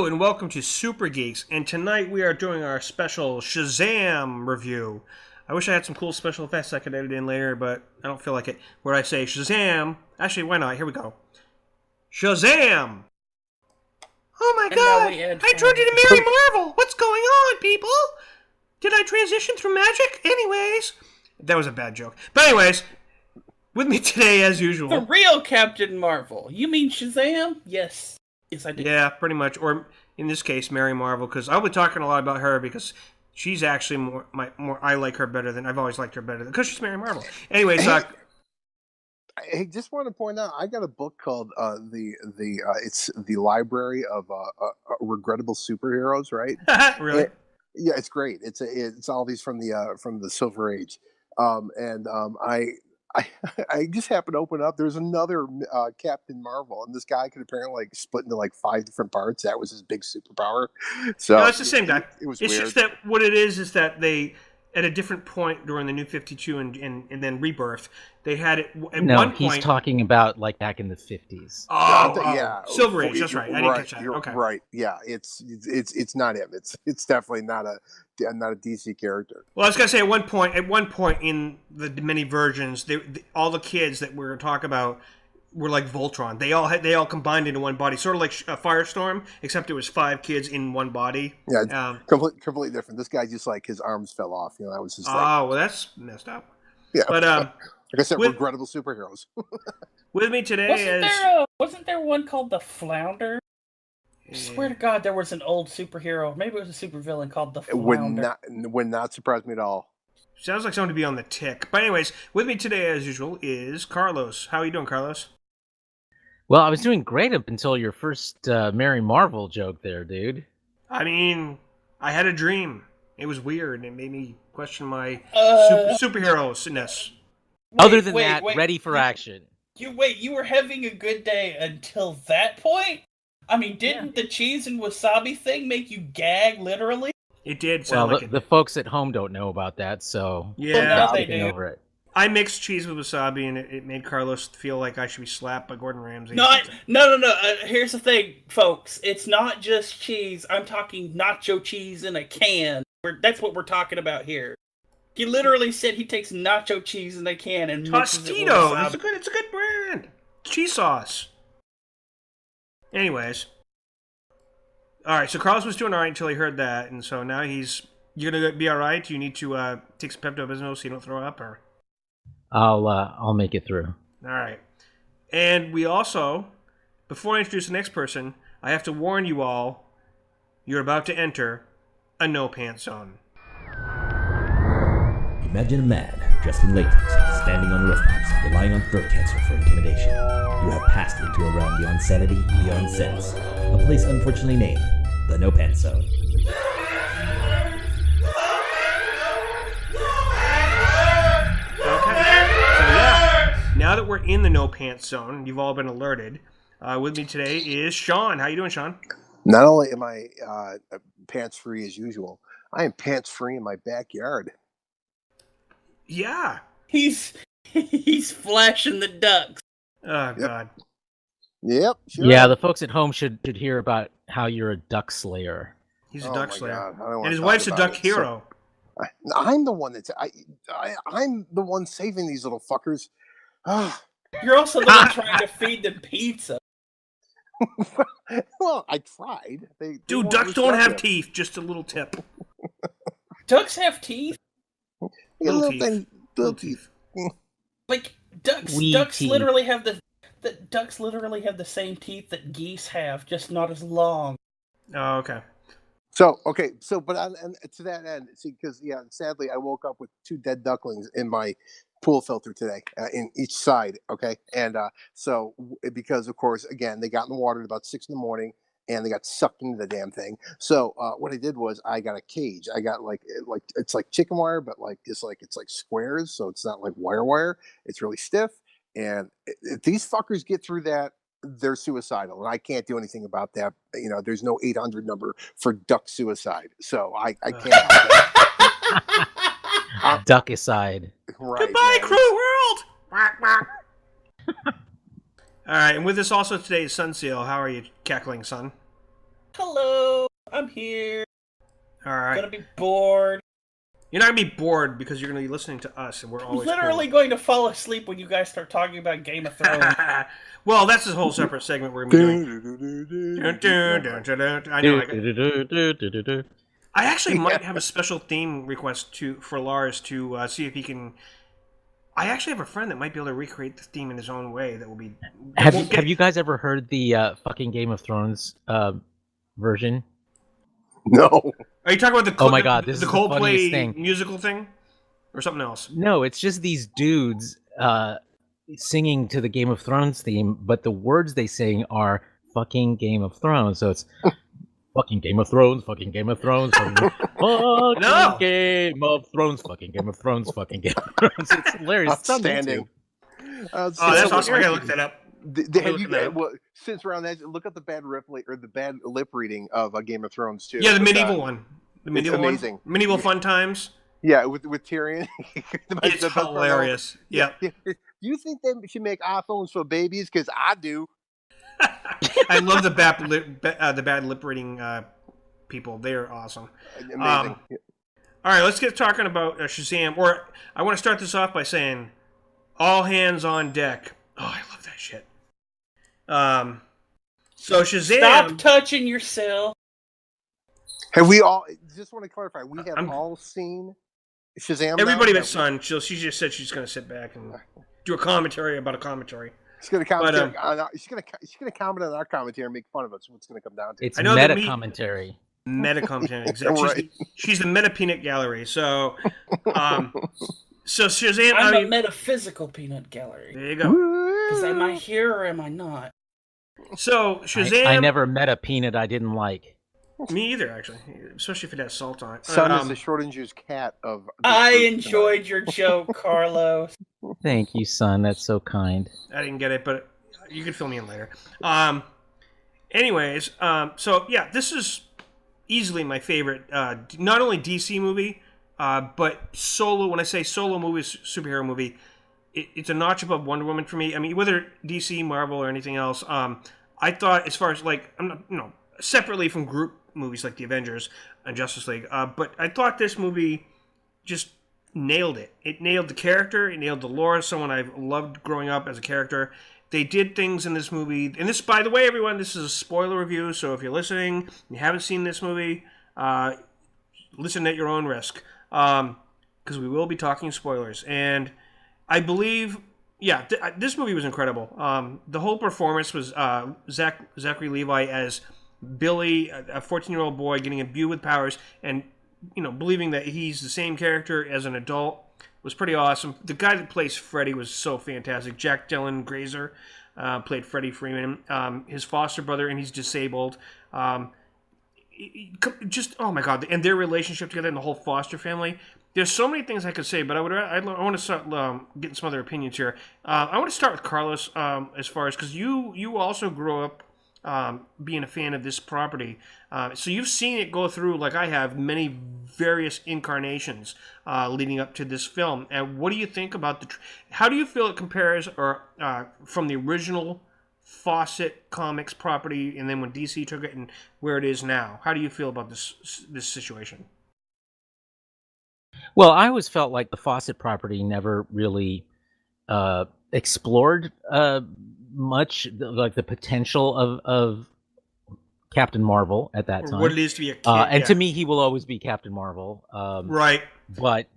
Hello and welcome to Super Geeks, and tonight we are doing our special Shazam review. I wish I had some cool special effects I could edit in later, but I don't feel like it. Where I say Shazam, actually why not? Here we go. Shazam! Oh my god! I turned into Mary Marvel! What's going on, people? Did I transition through magic? Anyways, that was a bad joke. But anyways, with me today as usual. The real Captain Marvel. You mean Shazam? Yes. Yes, I did. Yeah, pretty much. Or in this case, Mary Marvel, because I'll be talking a lot about her because she's actually more. I like her better than I've always liked her better than because she's Mary Marvel. Anyways, I just want to point out I got a book called it's the Library of Regrettable Superheroes, right? Really? Yeah, it's great. It's all these from the Silver Age, I just happened to open up. There's another Captain Marvel, and this guy could apparently split into 5 different parts. That was his big superpower. So no, it's the same guy. It was it's weird. Just that what it is that they at a different point during the New 52 and then Rebirth, they had it at one point. He's talking about back in the 50s. Yeah, Silver Age. That's right. I didn't catch that. Okay, right. Yeah, it's not him. It's definitely not a DC character. Well, I was gonna say at one point in the many versions, all the kids that we're talking about were like Voltron. They all combined into one body, sort of like a Firestorm, except it was 5 kids in one body. Yeah, completely different. This guy just his arms fell off. That was his thing. Oh, well, that's messed up. Yeah, but like I said, regrettable superheroes. With me today wasn't there one called the Flounder? I swear to God, there was an old superhero. Maybe it was a supervillain called the Flounder. Would not surprise me at all. Sounds like someone to be on the tick. But anyways, with me today, as usual, is Carlos. How are you doing, Carlos? Well, I was doing great up until your first Mary Marvel joke there, dude. I mean, I had a dream. It was weird. It made me question my superhero-ness. Other than that, ready for action. You were having a good day until that point? I mean, didn't the cheese and wasabi thing make you gag, literally? It did sound like it. The folks at home don't know about that, so yeah, they do. Over it. I mixed cheese with wasabi, and it made Carlos feel like I should be slapped by Gordon Ramsay. No. Here's the thing, folks. It's not just cheese. I'm talking nacho cheese in a can. That's what we're talking about here. He literally said he takes nacho cheese in a can and mixes it with wasabi. It's a good brand. Cheese sauce. Anyways. Alright, so Carlos was doing alright until he heard that, and so now you're gonna be alright? Do you need to take some Pepto-Bismol so you don't throw up, or? I'll make it through. Alright. And we also, before I introduce the next person, I have to warn you all, you're about to enter a no-pants zone. Imagine a man dressed in latex, standing on rooftops, relying on throat cancer for intimidation. You have passed into a realm beyond sanity, beyond sense. A place unfortunately named the No Pants Zone. Okay. So yeah, now that we're in the No Pants Zone, you've all been alerted. With me today is Sean. How you doing, Sean? Not only am I pants free as usual, I am pants free in my backyard. Yeah. He's flashing the ducks. Oh, God. Yep. Sure. Yeah, the folks at home should hear about how you're a duck slayer. He's a duck slayer. And his wife's a duck hero. So, I'm the one I'm the one saving these little fuckers. You're also the one trying to feed them pizza. Well, I tried. Dude, ducks don't have teeth. Just a little tip. Ducks have teeth? Little teeth. Like ducks teeth. literally have ducks literally have the same teeth that geese have, just not as long. Oh, okay. So but and to that end, see, because sadly I woke up with 2 dead ducklings in my pool filter today, in each side. Okay, and so because of course again they got in the water at about 6 in, and they got sucked into the damn thing. So what I did was I got a cage. I got like it's like chicken wire, but it's like squares, so it's not like wire. It's really stiff, and if these fuckers get through that, they're suicidal, and I can't do anything about that. There's no 800 number for duck suicide, so I can't. Duckicide. Right, goodbye, cruel world. All right, and with us also today is Sunseal. How are you cackling, son? Hello. I'm here. All right. Gonna be bored. You're not gonna be bored because you're gonna be listening to us, and we're I'm always literally going to fall asleep when you guys start talking about Game of Thrones. Well, that's a whole separate segment we're gonna be doing. I know. I actually might have a special theme request for Lars to see if he can. I actually have a friend that might be able to recreate the theme in his own way. That will be. Have you guys ever heard the fucking Game of Thrones version? No. Are you talking about the? Oh my God, this the is the funniest Coldplay thing. musical thing, or something else? No, it's just these dudes singing to the Game of Thrones theme, but the words they sing are fucking Game of Thrones. So it's fucking Game of Thrones, fucking Game of Thrones, fucking, No. Game of Thrones, fucking Game of Thrones, fucking Game of Thrones. It's hilarious. It's on Outstanding. Oh, that's awesome! I gotta look that up. Have you, well, since we're on that, look up the bad lip reading of Game of Thrones too. Yeah, the medieval one. The medieval it's amazing. One. Medieval fun times. Yeah, with Tyrion. It's hilarious. Yeah. Do you think they should make iPhones for babies? Because I do. I love the bad lip reading people. They are awesome. Amazing. All right, let's get talking about Shazam. Or I want to start this off by saying, all hands on deck. Oh, I love that shit. So Shazam. Stop touching yourself. Have we all? Just want to clarify. We have all seen Shazam. Everybody but Son. She just said she's going to sit back and do a commentary about a commentary. She's going to comment. She's going to comment on our commentary and make fun of us. What's going to come down to? It's meta commentary. Meta commentary. Exactly. Right. She's the meta peanut gallery. So, so Shazam. I'm a metaphysical peanut gallery. There you go. Because am I here or am I not? So Shazam. I never met a peanut I didn't like. Me either, actually. Especially if it has salt on it. Son is the Schrodinger's cat of. I enjoyed your joke, Carlos. Thank you, son. That's so kind. I didn't get it, but you can fill me in later. Anyways, so yeah, this is easily my favorite. Not only DC movie, but solo. When I say solo movie, superhero movie, it's a notch above Wonder Woman for me. I mean, whether DC, Marvel, or anything else, I thought as far as like I'm not, separately from group movies like the Avengers and Justice League, but I thought this movie just nailed it. It nailed the character. It nailed the lore. Someone I've loved growing up as a character. They did things in this movie, and this, by the way, everyone, this is a spoiler review. So if you're listening, and you haven't seen this movie, listen at your own risk, because we will be talking spoilers. And I believe, yeah, this movie was incredible. The whole performance was Zachary Levi as Billy, a 14-year-old boy getting imbued with powers, and believing that he's the same character as an adult was pretty awesome. The guy that plays Freddy was so fantastic. Jack Dylan Grazer played Freddie Freeman, his foster brother, and he's disabled. Just, oh my God, and their relationship together and the whole foster family. There's so many things I could say, but I want to start getting some other opinions here. I want to start with Carlos as far as, because you also grew up being a fan of this property. So you've seen it go through, like I have, many various incarnations leading up to this film. And what do you think about how do you feel it compares from the original Fawcett Comics property and then when DC took it and where it is now? How do you feel about this situation? Well, I always felt like the Fawcett property never really explored much like the potential of Captain Marvel at that time. Or what it is to be a kid. And to me, he will always be Captain Marvel. Right. But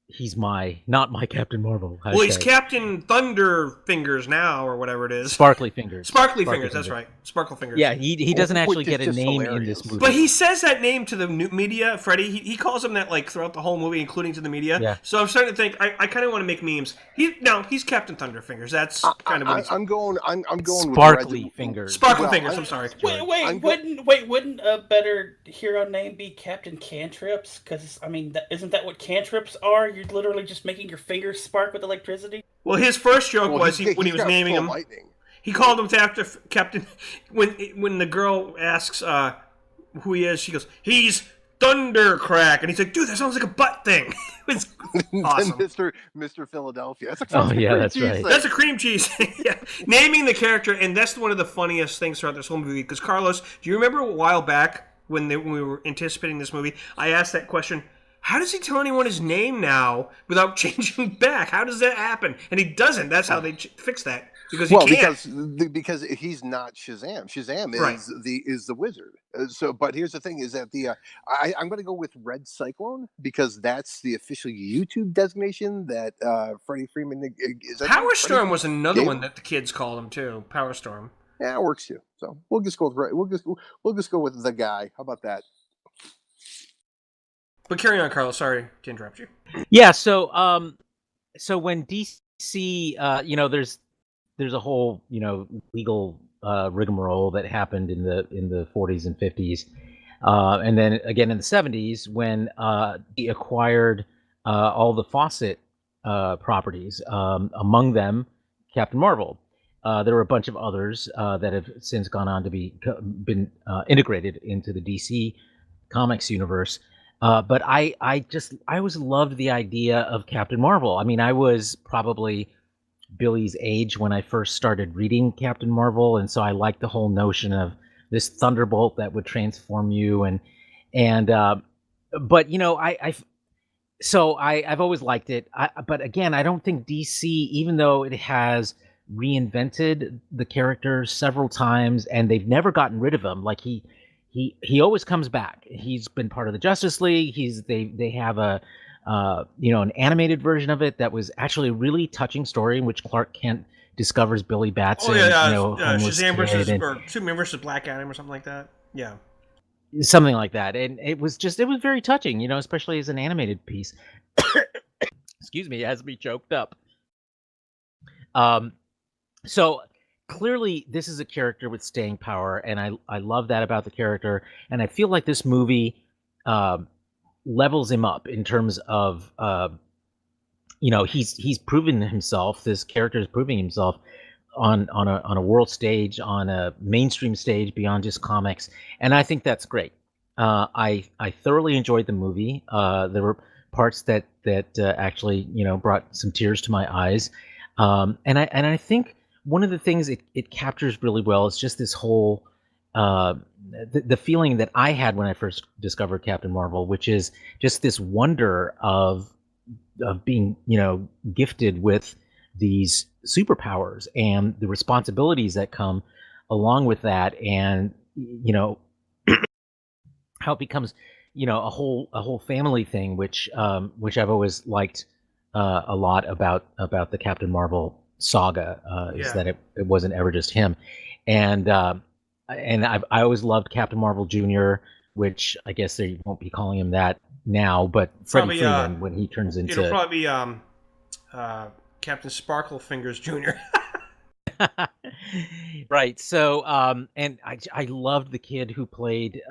he's not my Captain Marvel. Well, he's Captain Thunder Fingers now, or whatever it is. Sparkly Fingers. Sparkly Fingers, that's right. Sparkle Fingers. Yeah, he doesn't actually get a name in this movie. But he says that name to the media, Freddy. He calls him that like throughout the whole movie, including to the media. Yeah. So I'm starting to think I kind of want to make memes. He's Captain Thunder Fingers. That's kind of what I'm going. I'm going Sparkly with Fingers. Sparkly Fingers. I'm sorry. Wouldn't a better hero name be Captain Cantrips? Because I mean, isn't that what cantrips are? You're literally just making your fingers spark with electricity. Well, his first joke was when he was naming him. Lightning. He called him after Captain. When the girl asks who he is, she goes, "He's Thundercrack," and he's like, "Dude, that sounds like a butt thing." It's awesome. Mr. Philadelphia. That's right. That's a cream cheese thing. Yeah. Naming the character, and that's one of the funniest things throughout this whole movie. Because Carlos, do you remember a while back when we were anticipating this movie. I asked that question. How does he tell anyone his name now without changing back? How does that happen? And he doesn't. That's how they fix that because he can't. Because he's not Shazam. Shazam is Right. the wizard. But here's the thing: is that I'm going to go with Red Cyclone because that's the official YouTube designation that Freddie Freeman is. Power Storm was another one that the kids called him too. Power Storm. Yeah, it works too. So we'll just go with we'll just go with the guy. How about that? But carry on, Carlos. Sorry to interrupt you. Yeah. So when DC, there's a whole legal rigmarole that happened in the 40s and 50s, and then again in the 70s when he acquired all the Fawcett properties, among them Captain Marvel. There were a bunch of others that have since gone on to been integrated into the DC Comics universe. But I always loved the idea of Captain Marvel. I mean, I was probably Billy's age when I first started reading Captain Marvel, and so I liked the whole notion of this thunderbolt that would transform you, but I've always liked it. But again, I don't think DC, even though it has reinvented the character several times and they've never gotten rid of him, like he always comes back. He's been part of the Justice League. They have an animated version of it that was actually a really touching story in which Clark Kent discovers Billy Batson. Shazam or Superman versus Black Adam or something like that. Yeah, something like that. And it was very touching, especially as an animated piece. Excuse me, it has me choked up. So clearly this is a character with staying power, and I love that about the character, and I feel like this movie levels him up in terms of he's proven himself. This character is proving himself on a world stage, on a mainstream stage beyond just comics, and I think that's great. I thoroughly enjoyed the movie. There were parts that actually brought some tears to my eyes, and I think one of the things it captures really well is just this whole the feeling that I had when I first discovered Captain Marvel, which is just this wonder of being gifted with these superpowers and the responsibilities that come along with that, and how it becomes a whole family thing, which I've always liked a lot about the Captain Marvel saga, is that it wasn't ever just him, and I always loved Captain Marvel Jr., which I guess they won't be calling him that now, but Freddie Freeman when he turns into it'll probably be Captain Sparkle Fingers Jr. Right. So and I loved the kid who played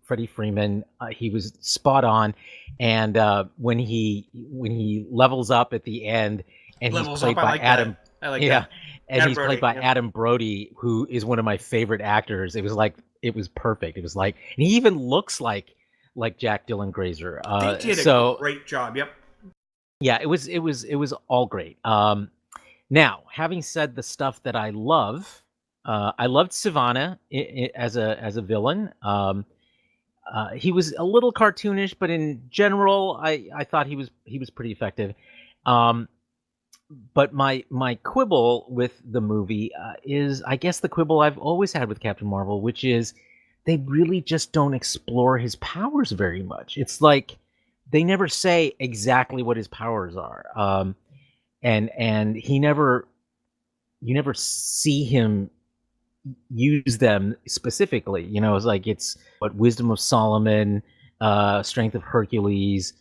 Freddie Freeman. He was spot on, and when he levels up at the end, and he's played by Adam. I like that. And he's played by Adam Brody, who is one of my favorite actors. It was perfect. It was like, and he even looks like Jack Dylan Grazer. They did a great job. Yep. Yeah, it was all great. Now, having said the stuff that I love, I loved Sivana as a villain. He was a little cartoonish, but in general, I thought he was pretty effective. But my quibble with the movie is, I guess, the quibble I've always had with Captain Marvel, which is they really just don't explore his powers very much. It's like they never say exactly what his powers are, and you never see him use them specifically. It's like it's wisdom of Solomon, strength of Hercules.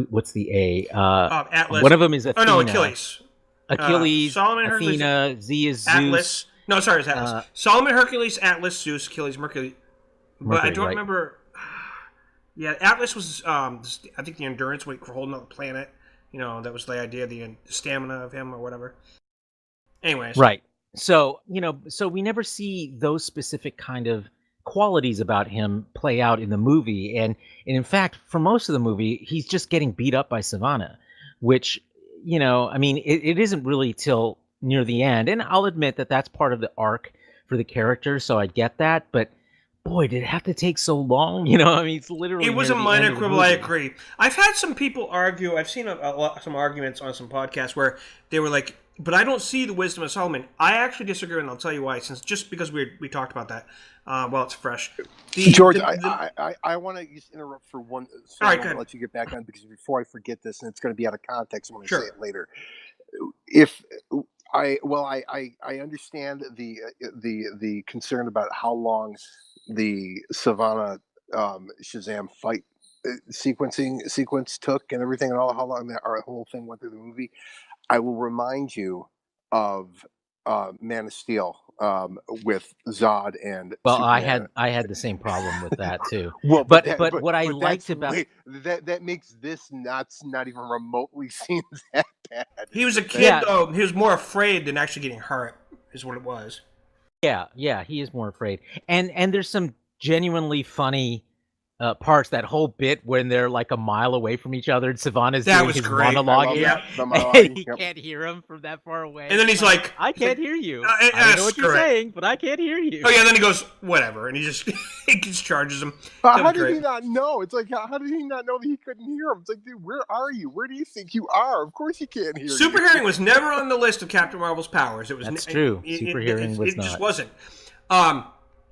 What's the A? Atlas. One of them is Athena. Oh no, Achilles. Achilles, Solomon, Athena, Hercules, Z is Zeus. Atlas. No, sorry, it's Atlas. Solomon, Hercules, Atlas, Zeus, Achilles, Mercury. But I don't remember. Yeah, Atlas was I think the endurance weight for holding up the planet. That was the idea, the stamina of him or whatever. Anyways. Right. So so we never see those specific kind of qualities about him play out in the movie, and in fact for most of the movie he's just getting beat up by Sivana, which I mean it isn't really till near the end, and I'll admit that that's part of the arc for the character, so I get that, but boy, did it have to take so long? You know, I mean, it's literally It was near a the minor end of the quibble, I movie. agree. I've had some people argue, I've seen some arguments on some podcasts where they were like, but I don't see the wisdom of Solomon. I actually disagree, and I'll tell you why, since just because we talked about that while it's fresh. George, I want to just interrupt for one All right, second and let you get back on, because before I forget this, and it's going to be out of context when I say it later. If I understand the concern about how long the Savannah Shazam fight sequence took and everything, and all how long that our whole thing went through the movie. I will remind you of Man of Steel with Zod and Well, Superman. I had the same problem with that too. Well, But what I liked about that makes this not even remotely seem that bad. He was a kid, though. He was more afraid than actually getting hurt, is what it was. Yeah, he is more afraid. And there's some genuinely funny parts. That whole bit when they're like a mile away from each other and Savannah's doing his monologue. He can't hear him from that far away. And then he's like, I can't hear you. I don't know what you're saying, but I can't hear you. Oh yeah, and then he goes, whatever, and he just charges him. How did he not know? It's like, how did he not know that he couldn't hear him? It's like, dude, where are you? Where do you think you are? Of course he can't hear Super hearing was never on the list of Captain Marvel's powers. It was That's true. Super hearing was it not. Just wasn't.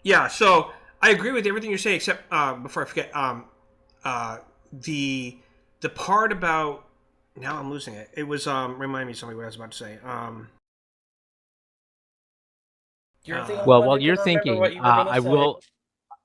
Yeah, so I agree with everything you're saying, except before I forget, the part about, now I'm losing it. It was remind me somebody what I was about to say. Well, while you're thinking, I will.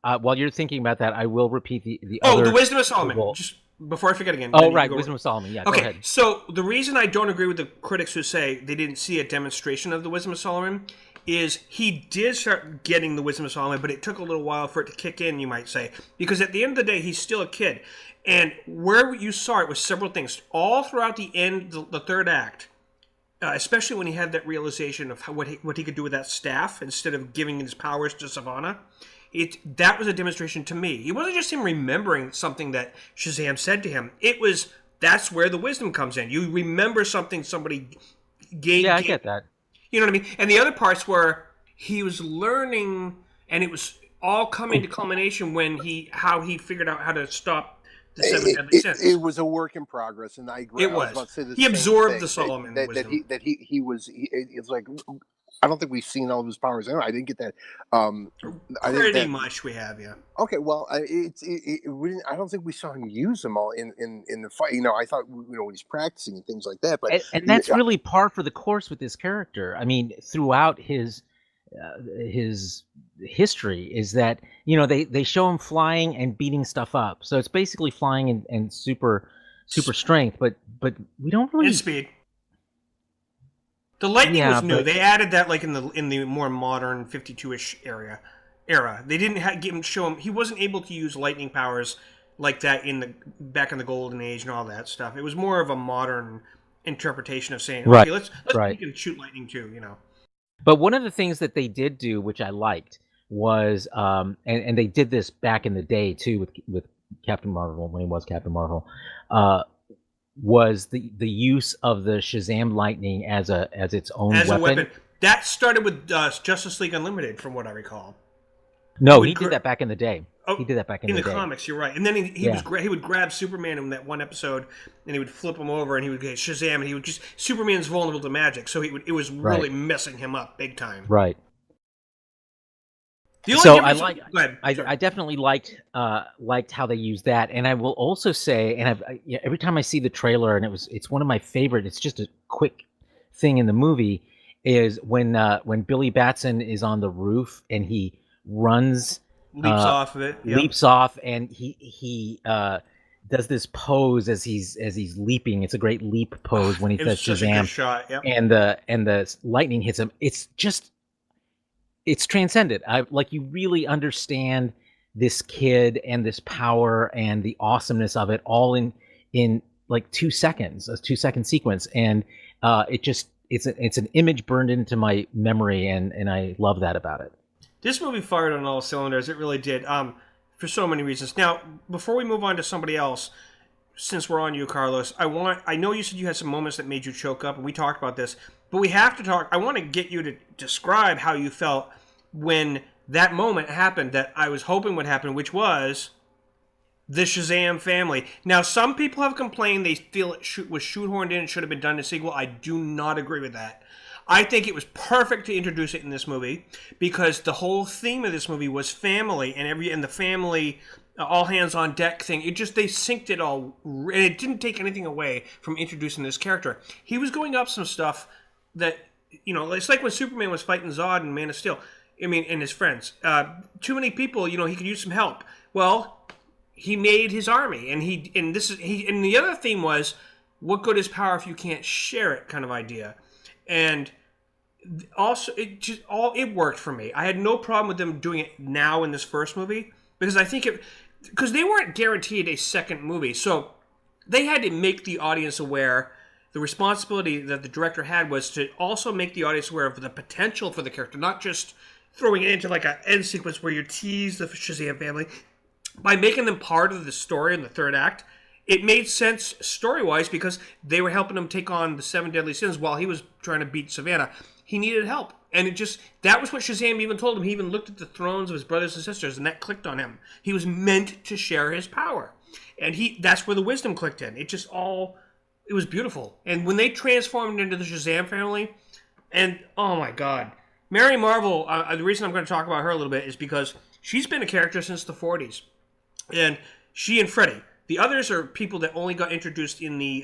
While you're thinking about that, I will repeat the other. Oh, the Wisdom of Solomon. Just before I forget again. Oh, right, Wisdom of Solomon. Yeah. Okay, go ahead. So the reason I don't agree with the critics who say they didn't see a demonstration of the Wisdom of Solomon is he did start getting the Wisdom of Solomon, but it took a little while for it to kick in, you might say, because at the end of the day, he's still a kid, and where you saw it was several things all throughout the end, the third act. Especially when he had that realization of what he could do with that staff instead of giving his powers to Savannah. That was a demonstration to me. It wasn't just him remembering something that Shazam said to him. That's where the wisdom comes in. You remember something somebody gave. Yeah, I get that. You know what I mean? And the other parts where he was learning, and it was all coming to culmination when how he figured out how to stop the seven deadly sins. It was a work in progress, and I agree. It was. He absorbed the Solomon wisdom. It's like, I don't think we've seen all of his powers. I didn't get that. Pretty much we have, yeah. Okay, well, I don't think we saw him use them all in the fight. I thought when he's practicing and things like that. But and that's really par for the course with this character. I mean, throughout his history is that they show him flying and beating stuff up. So it's basically flying and super strength, but we don't really. And speed. The lightning was new. They added that like in the more modern 52-ish era. They didn't show him. He wasn't able to use lightning powers like that back in the Golden Age and all that stuff. It was more of a modern interpretation of saying, okay, let's make him shoot lightning too. But one of the things that they did do, which I liked, was and they did this back in the day too with Captain Marvel when he was Captain Marvel. Was the use of the Shazam lightning as its own weapon. That started with Justice League Unlimited, from what I recall. No, he did that back in the day. Oh, he did that back in the day. Comics, you're right. And then he would grab Superman in that one episode, and he would flip him over, and he would get Shazam, and he would just Superman's vulnerable to magic, so it was really messing him up big time. Right. I definitely liked how they used that, and I will also say, and every time I see the trailer, and it's one of my favorite. It's just a quick thing in the movie is when Billy Batson is on the roof and he runs, leaps off of it, leaps off, and he does this pose as he's leaping. It's a great leap pose when he says Shazam, shot, yep. and the lightning hits him. It's transcendent. You really understand this kid and this power and the awesomeness of it all in like 2 seconds, a 2-second sequence, and it's an image burned into my memory, and I love that about it. This movie fired on all cylinders. It really did, for so many reasons. Now, before we move on to somebody else, since we're on you, Carlos, I know you said you had some moments that made you choke up, and we talked about this, but we have to talk. I want to get you to describe how you felt when that moment happened that I was hoping would happen, which was the Shazam family. Now, some people have complained they feel it was shoehorned in and should have been done in a sequel. I do not agree with that. I think it was perfect to introduce it in this movie because the whole theme of this movie was family and the family all hands on deck thing. They synced it all, and it didn't take anything away from introducing this character. He was going up some stuff that, it's like when Superman was fighting Zod in Man of Steel. I mean, and his friends. Too many people, he could use some help. Well, he made his army, and the other theme was, what good is power if you can't share it, kind of idea. And also, it worked for me. I had no problem with them doing it now in this first movie because because they weren't guaranteed a second movie, so they had to make the audience aware. The responsibility that the director had was to also make the audience aware of the potential for the character, not just throwing it into like an end sequence where you tease the Shazam family. By making them part of the story in the third act, it made sense story-wise because they were helping him take on the 7 deadly sins while he was trying to beat Savannah. He needed help. And that was what Shazam even told him. He even looked at the thrones of his brothers and sisters, and that clicked on him. He was meant to share his power. And that's where the wisdom clicked in. It was beautiful. And when they transformed into the Shazam family, and oh my God, Mary Marvel, the reason I'm going to talk about her a little bit is because she's been a character since the 40s. And she and Freddy. The others are people that only got introduced in the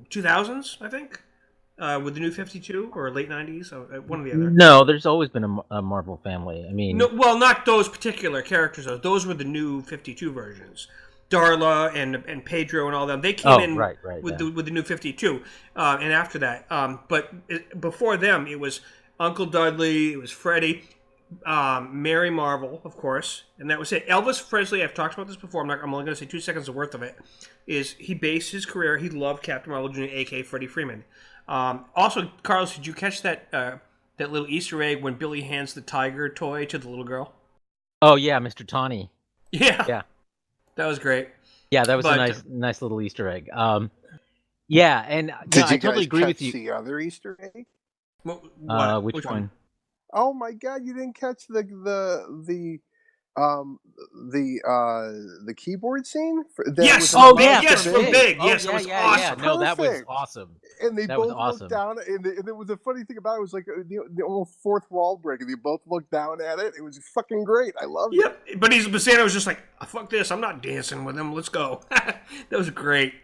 2000s, I think, with the New 52 or late 90s, one or the other. No, there's always been a Marvel family. I mean, no, well, not those particular characters. Those were the New 52 versions. Darla and Pedro and all them. They came in with the New 52, and after that. But before them, it was Uncle Dudley, it was Freddy. Mary Marvel, of course, and that was it. Elvis Presley, I've talked about this before. I'm only going to say 2 seconds worth of it. He based his career. He loved Captain Marvel Jr., aka Freddie Freeman. Also, Carlos, did you catch that little Easter egg when Billy hands the tiger toy to the little girl? Oh yeah, Mr. Tawny. Yeah, that was great. Yeah, that was a nice little Easter egg. Yeah, and I totally agree with you. The other Easter egg? Which one? Oh my God! You didn't catch the keyboard scene? Yes. From Big. Oh, Yes, yeah, it was yeah, awesome. Yeah. No, that was awesome. And they both looked down, and there was a funny thing about it. It was like the almost fourth wall break, and they both looked down at it. It was fucking great. I loved it. Yep. But Santa was just like, fuck this. I'm not dancing with him. Let's go. That was great.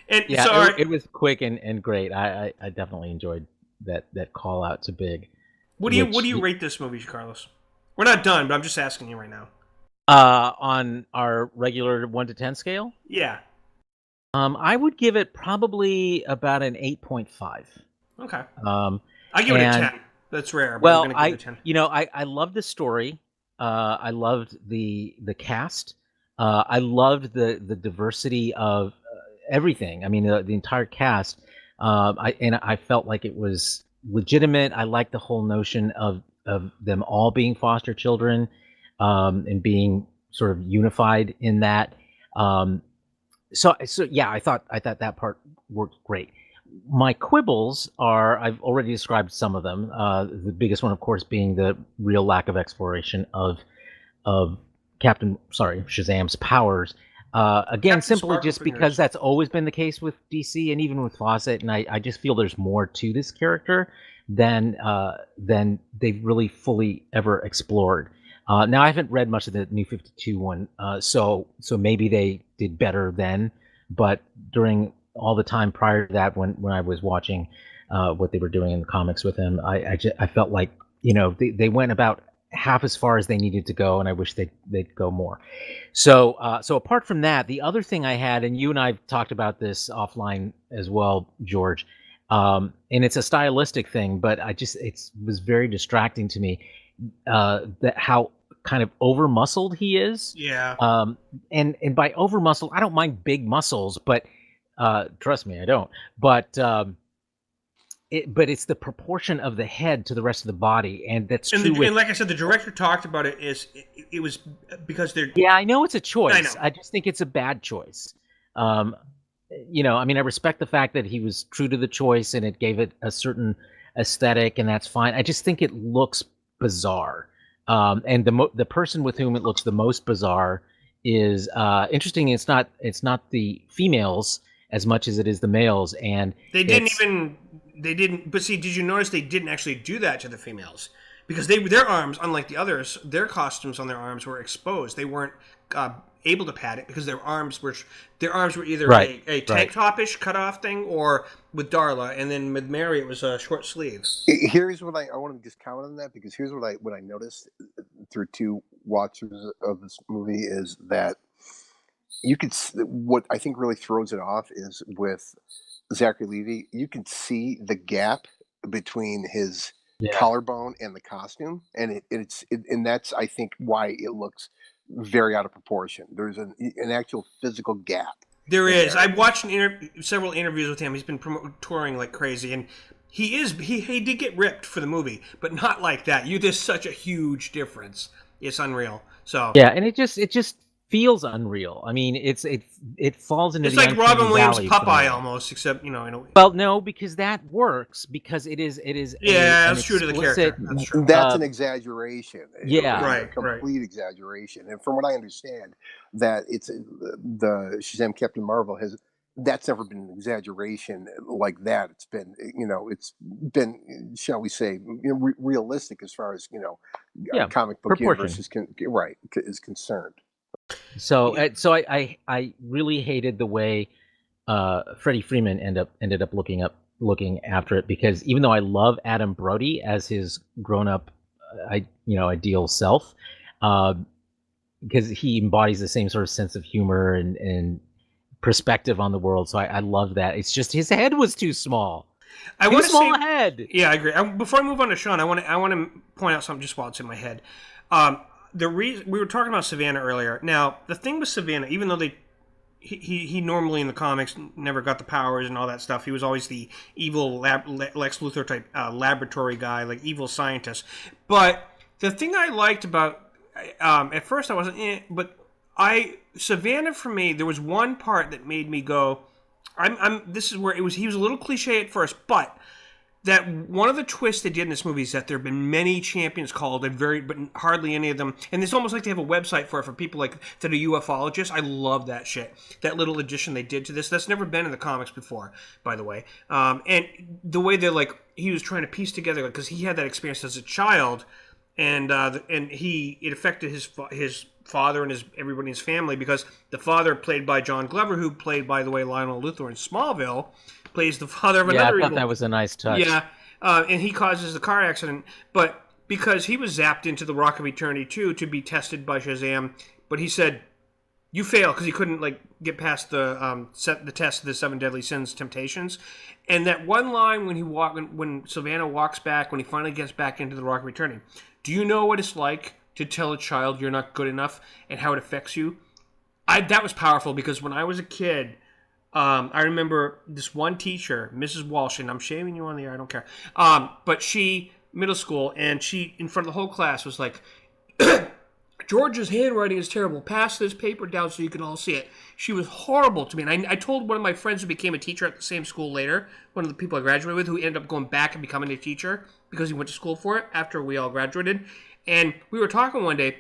And yeah, it was quick and great. I definitely enjoyed that call out to Big. What do you rate this movie, Carlos? We're not done, but I'm just asking you right now. On our regular 1 to 10 scale? Yeah. I would give it probably about an 8.5. Okay. I give it a 10. That's rare. But Well, I'm gonna give it a 10. I loved the story. I loved the cast. I loved the diversity of everything. I mean, the entire cast. I felt like it was legitimate. I liked the whole notion of them all being foster children, and being sort of unified in that. So yeah, I thought that part worked great. My quibbles are, I've already described some of them. The biggest one, of course, being the real lack of exploration of Shazam's powers. Again, simply just because that's always been the case with DC and even with Fawcett, and I just feel there's more to this character than they've really fully ever explored. Now, I haven't read much of the New 52 one, so maybe they did better then, but during all the time prior to that, when I was watching what they were doing in the comics with him, I felt like, they went about half as far as they needed to go, and I wish they'd go more. So apart from that, the other thing I had, and you and I talked about this offline as well, George, and it's a stylistic thing, but it was very distracting to me, that how kind of over muscled he is. Yeah. And by over muscled, I don't mind big muscles, but trust me, I don't. But it's the proportion of the head to the rest of the body, and that's true. And like I said, the director talked about it. It was because they're. Yeah, I know it's a choice. I know. I just think it's a bad choice. I mean, I respect the fact that he was true to the choice and it gave it a certain aesthetic, and that's fine. I just think it looks bizarre. And the person with whom it looks the most bizarre is interesting. It's not the females as much as it is the males, and They didn't. But see, did you notice they didn't actually do that to the females? Because their arms, unlike the others, their costumes on their arms were exposed. They weren't able to pad it because their arms were either a tank top-ish cut-off thing, or with Darla, and then with Mary it was short sleeves. Here's what I want to just comment on that, because here's what I noticed through 2 watches of this movie is that you could, what I think really throws it off is with Zachary Levi, you can see the gap between his collarbone and the costume, and and that's, I think, why it looks very out of proportion. There's an actual physical gap. There is. I watched several interviews with him. He's been touring like crazy, and he did get ripped for the movie, but not like that. There's such a huge difference. It's unreal. So yeah, and it just feels unreal. I mean, it falls into it's the like Robin Williams' Valley Popeye almost, except in a way. Well, no, because that works because it is that's true to the character. That's true. That's an exaggeration. Yeah, a complete exaggeration. And from what I understand, that it's the Shazam Captain Marvel that's never been an exaggeration like that. It's been, shall we say, realistic as far as comic book universe is concerned. So I really hated the way Freddie Freeman ended up looking after it, because even though I love Adam Brody as his grown up ideal self, because he embodies the same sort of sense of humor and perspective on the world, so I love that. It's just his head was too small. Head. Yeah, I agree. Before I move on to Sean, I want to point out something just while it's in my head. The reason we were talking about Savannah earlier. Now, the thing with Savannah, even though he normally in the comics never got the powers and all that stuff, he was always the evil Lex Luthor type laboratory guy, like evil scientist. But the thing I liked about at first I wasn't, but Savannah for me, there was one part that made me go, this is where he was a little cliche at first, but that one of the twists they did in this movie is that there have been many champions called, but hardly any of them. And it's almost like they have a website for people like that are ufologists. I love that shit. That little addition they did to this. That's never been in the comics before, by the way. And the way they're he was trying to piece together, because he had that experience as a child, and it affected his father and everybody in his family, because the father, played by John Glover, who played, by the way, Lionel Luthor in Smallville, plays the father of another. Yeah, I thought that was a nice touch. Yeah, and he causes the car accident, but because he was zapped into the Rock of Eternity too to be tested by Shazam, but he said, "You fail," because he couldn't get past the test of the 7 deadly sins temptations. And that one line when Savannah walks back, when he finally gets back into the Rock of Eternity, do you know what it's like to tell a child you're not good enough and how it affects you? That was powerful, because when I was a kid, I remember this one teacher, Mrs. Walsh, and I'm shaming you on the air, I don't care. But middle school, and she, in front of the whole class, was like, George's handwriting is terrible. Pass this paper down so you can all see it. She was horrible to me. And I told one of my friends who became a teacher at the same school later, one of the people I graduated with, who ended up going back and becoming a teacher because he went to school for it after we all graduated. And we were talking one day,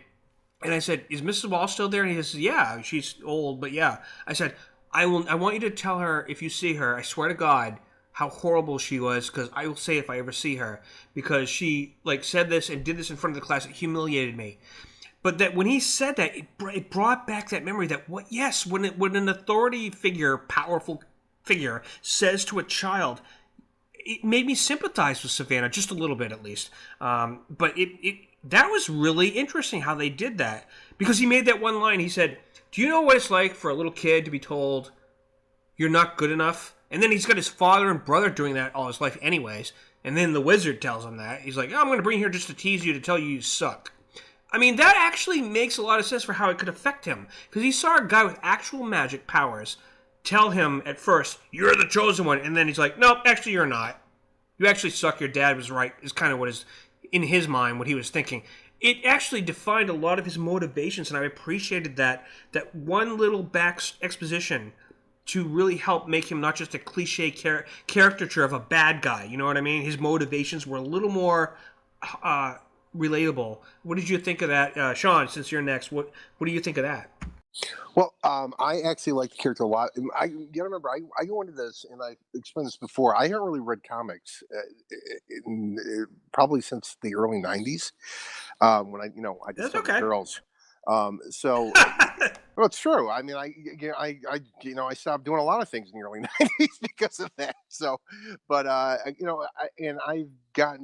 and I said, "Is Mrs. Walsh still there?" And he says, "Yeah, she's old, but yeah." I said, I want you to tell her, if you see her, I swear to God, how horrible she was, because I will say if I ever see her, because she said this and did this in front of the class. It humiliated me. But that when he said that, it brought back that memory that when an authority figure, powerful figure, says to a child, it made me sympathize with Savannah just a little bit, at least. But that was really interesting how they did that, because he made that one line. He said, "Do you know what it's like for a little kid to be told you're not good enough?" And then he's got his father and brother doing that all his life anyways. And then the wizard tells him that. He's like, "Oh, I'm going to bring you here just to tease you, to tell you suck." I mean, that actually makes a lot of sense for how it could affect him. Because he saw a guy with actual magic powers tell him at first, "You're the chosen one." And then he's like, "Nope, actually you're not. You actually suck. Your dad was right," is kind of what is in his mind, what he was thinking. It actually defined a lot of his motivations, and I appreciated that one little back exposition to really help make him not just a cliche caricature of a bad guy. You know what I mean? His motivations were a little more relatable. What did you think of that, Sean? Since you're next, what do you think of that? Well, I actually like the character a lot. You gotta remember, I go into this, and I explained this before. I haven't really read comics probably since the early '90s, when I That's discovered okay. girls. So well, it's true. I mean, I stopped doing a lot of things in the early '90s because of that. So, but I got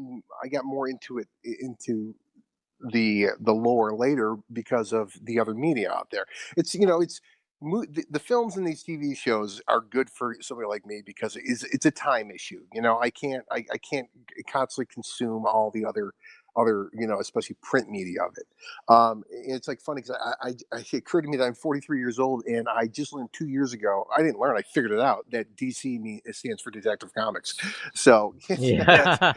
more into it, into the lore later because of the other media out there. It's the films in these TV shows are good for somebody like me because it's a time issue. I can't constantly consume all the other especially print media of it. It's like funny because it occurred to me that I'm 43 years old, and I just learned 2 years ago. I didn't learn, I figured it out, that it stands for Detective Comics. So that's, Yeah.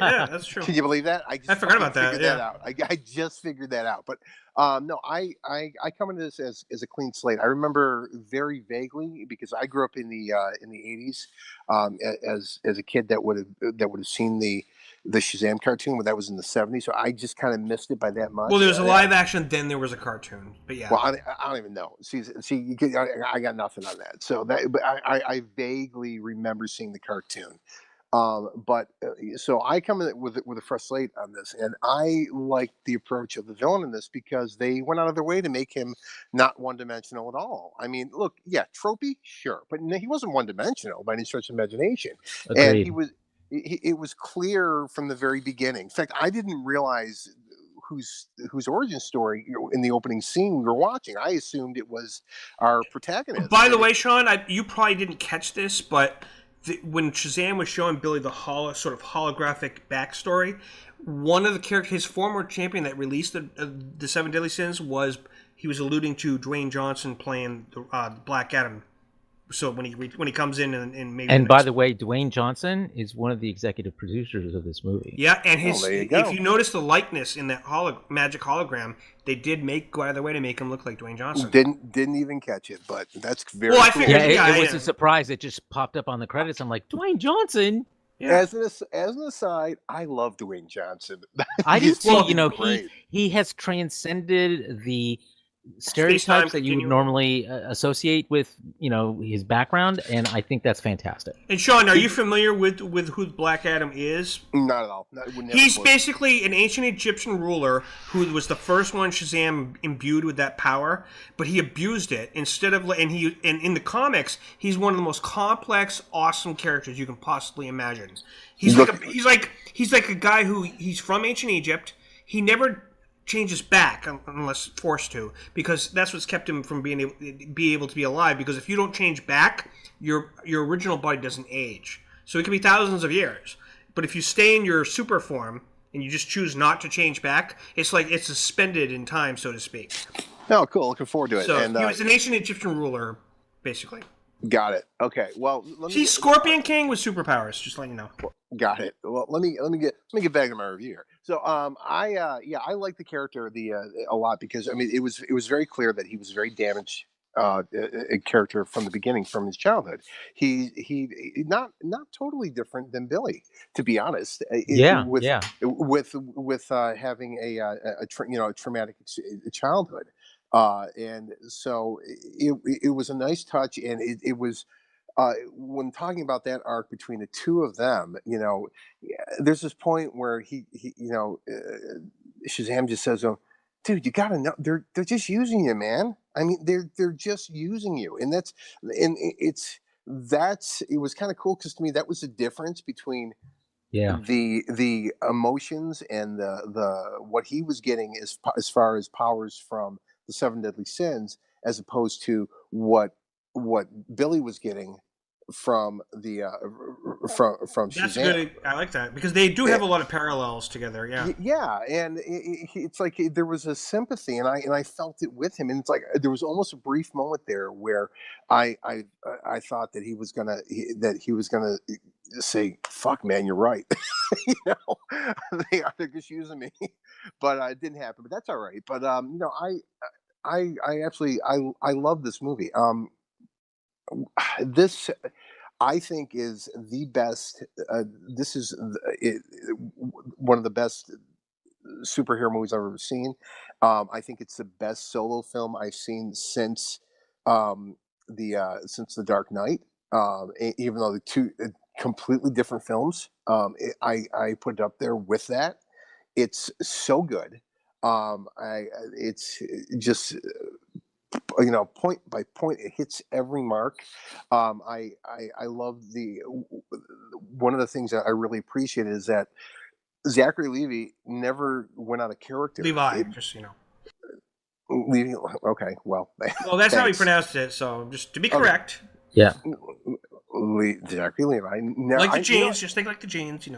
Yeah, that's true. can you believe that? I I just forgot fucking about that. figured that Yeah. out. I just figured that out. But no, I come into this as a clean slate. I remember very vaguely because I grew up in the '80s, as a kid that would have seen the Shazam cartoon when that was in the '70s. So I just kind of missed it by that Well, much. there was a live action, then there was a cartoon. But yeah. Well, I don't even know. See, I got nothing on that. So but I vaguely remember seeing the cartoon. But so I come in with a fresh slate on this, and I like the approach of the villain in this because they went out of their way to make him not one dimensional at all. I mean, look, yeah, tropey, sure, but no, he wasn't one dimensional by any stretch of imagination, and he Agreed. was. It was clear from the very beginning. In fact, I didn't realize whose origin story in the opening scene we were watching. I assumed it was our protagonist. By the And way, Sean, you probably didn't catch this, but when Shazam was showing Billy the sort of holographic backstory, one of the characters, his former champion that released the Seven Deadly Sins, he was alluding to Dwayne Johnson playing the Black Adam. So when he comes in and maybe And by the way, Dwayne Johnson is one of the executive producers of this movie. yeah, and there you if go. you notice the likeness in that magic hologram, they did go out of their way to make him look like Dwayne Johnson. Didn't even catch it, but that's very Well, I cool. figured- Yeah, Yeah, it was yeah. a surprise. It just popped up on the credits. I'm like, Dwayne Johnson. Yeah. As an aside, I love Dwayne Johnson. I do He's too. fucking great. He has transcended the Space-time stereotypes that you would continuum. normally associate with his background, and I think that's fantastic. And Sean, are you familiar with who Black Adam is? Not at all. No, wouldn't have a He's clue. basically an ancient Egyptian ruler who was the first one Shazam imbued with that power, but he abused it instead of. And in the comics, he's one of the most complex, awesome characters you can possibly imagine. He's like a guy he's from ancient Egypt. He never changes back unless forced to, because that's what's kept him from being able to be alive. Because if you don't change back, your original body doesn't age. So it could be thousands of years. But if you stay in your super form and you just choose not to change back, it's like it's suspended in time, so to speak. Oh, cool. Looking forward to it. So And he was an ancient Egyptian ruler, basically. got it. Okay. Well, He's Scorpion King with superpowers. Just let you know. Got it. Well, let me get back to my review here. So, I like the character a lot because I mean it was very clear that he was very damaged a character from the beginning, from his childhood. He not totally different than Billy, to be honest. With Yeah. having a traumatic childhood. And so it was a nice touch, and it was when talking about that arc between the two of them, there's this point where Shazam just says, "Oh, dude, you gotta know they're just using you, man. I mean, they're just using you," and it was kind of cool because to me that was the difference between Yeah. the emotions and the what he was getting as far as powers from the Seven Deadly Sins, as opposed to what Billy was getting from the from That's Shazam. good. I like that because they do have a lot of parallels together. Yeah. Yeah, and it's like there was a sympathy, and I felt it with him, and it's like there was almost a brief moment there where I thought that he was gonna say, "Fuck, man, you're right." They're just using me, but it didn't happen. But that's all right. But I absolutely I love this movie. This I think is the best. This is one of the best superhero movies I've ever seen. I think it's the best solo film I've seen since the Dark Knight. Even though the two completely different films, I put it up there with that. It's so good. It's just point by point, it hits every mark. I love one of the things that I really appreciate is that Zachary Levi never went out of character. Levi, just Okay, well, Well, that's how he thanks. pronounced it. So just to be Okay. correct, Yeah. Zachary Levi. like the jeans, just think like the jeans.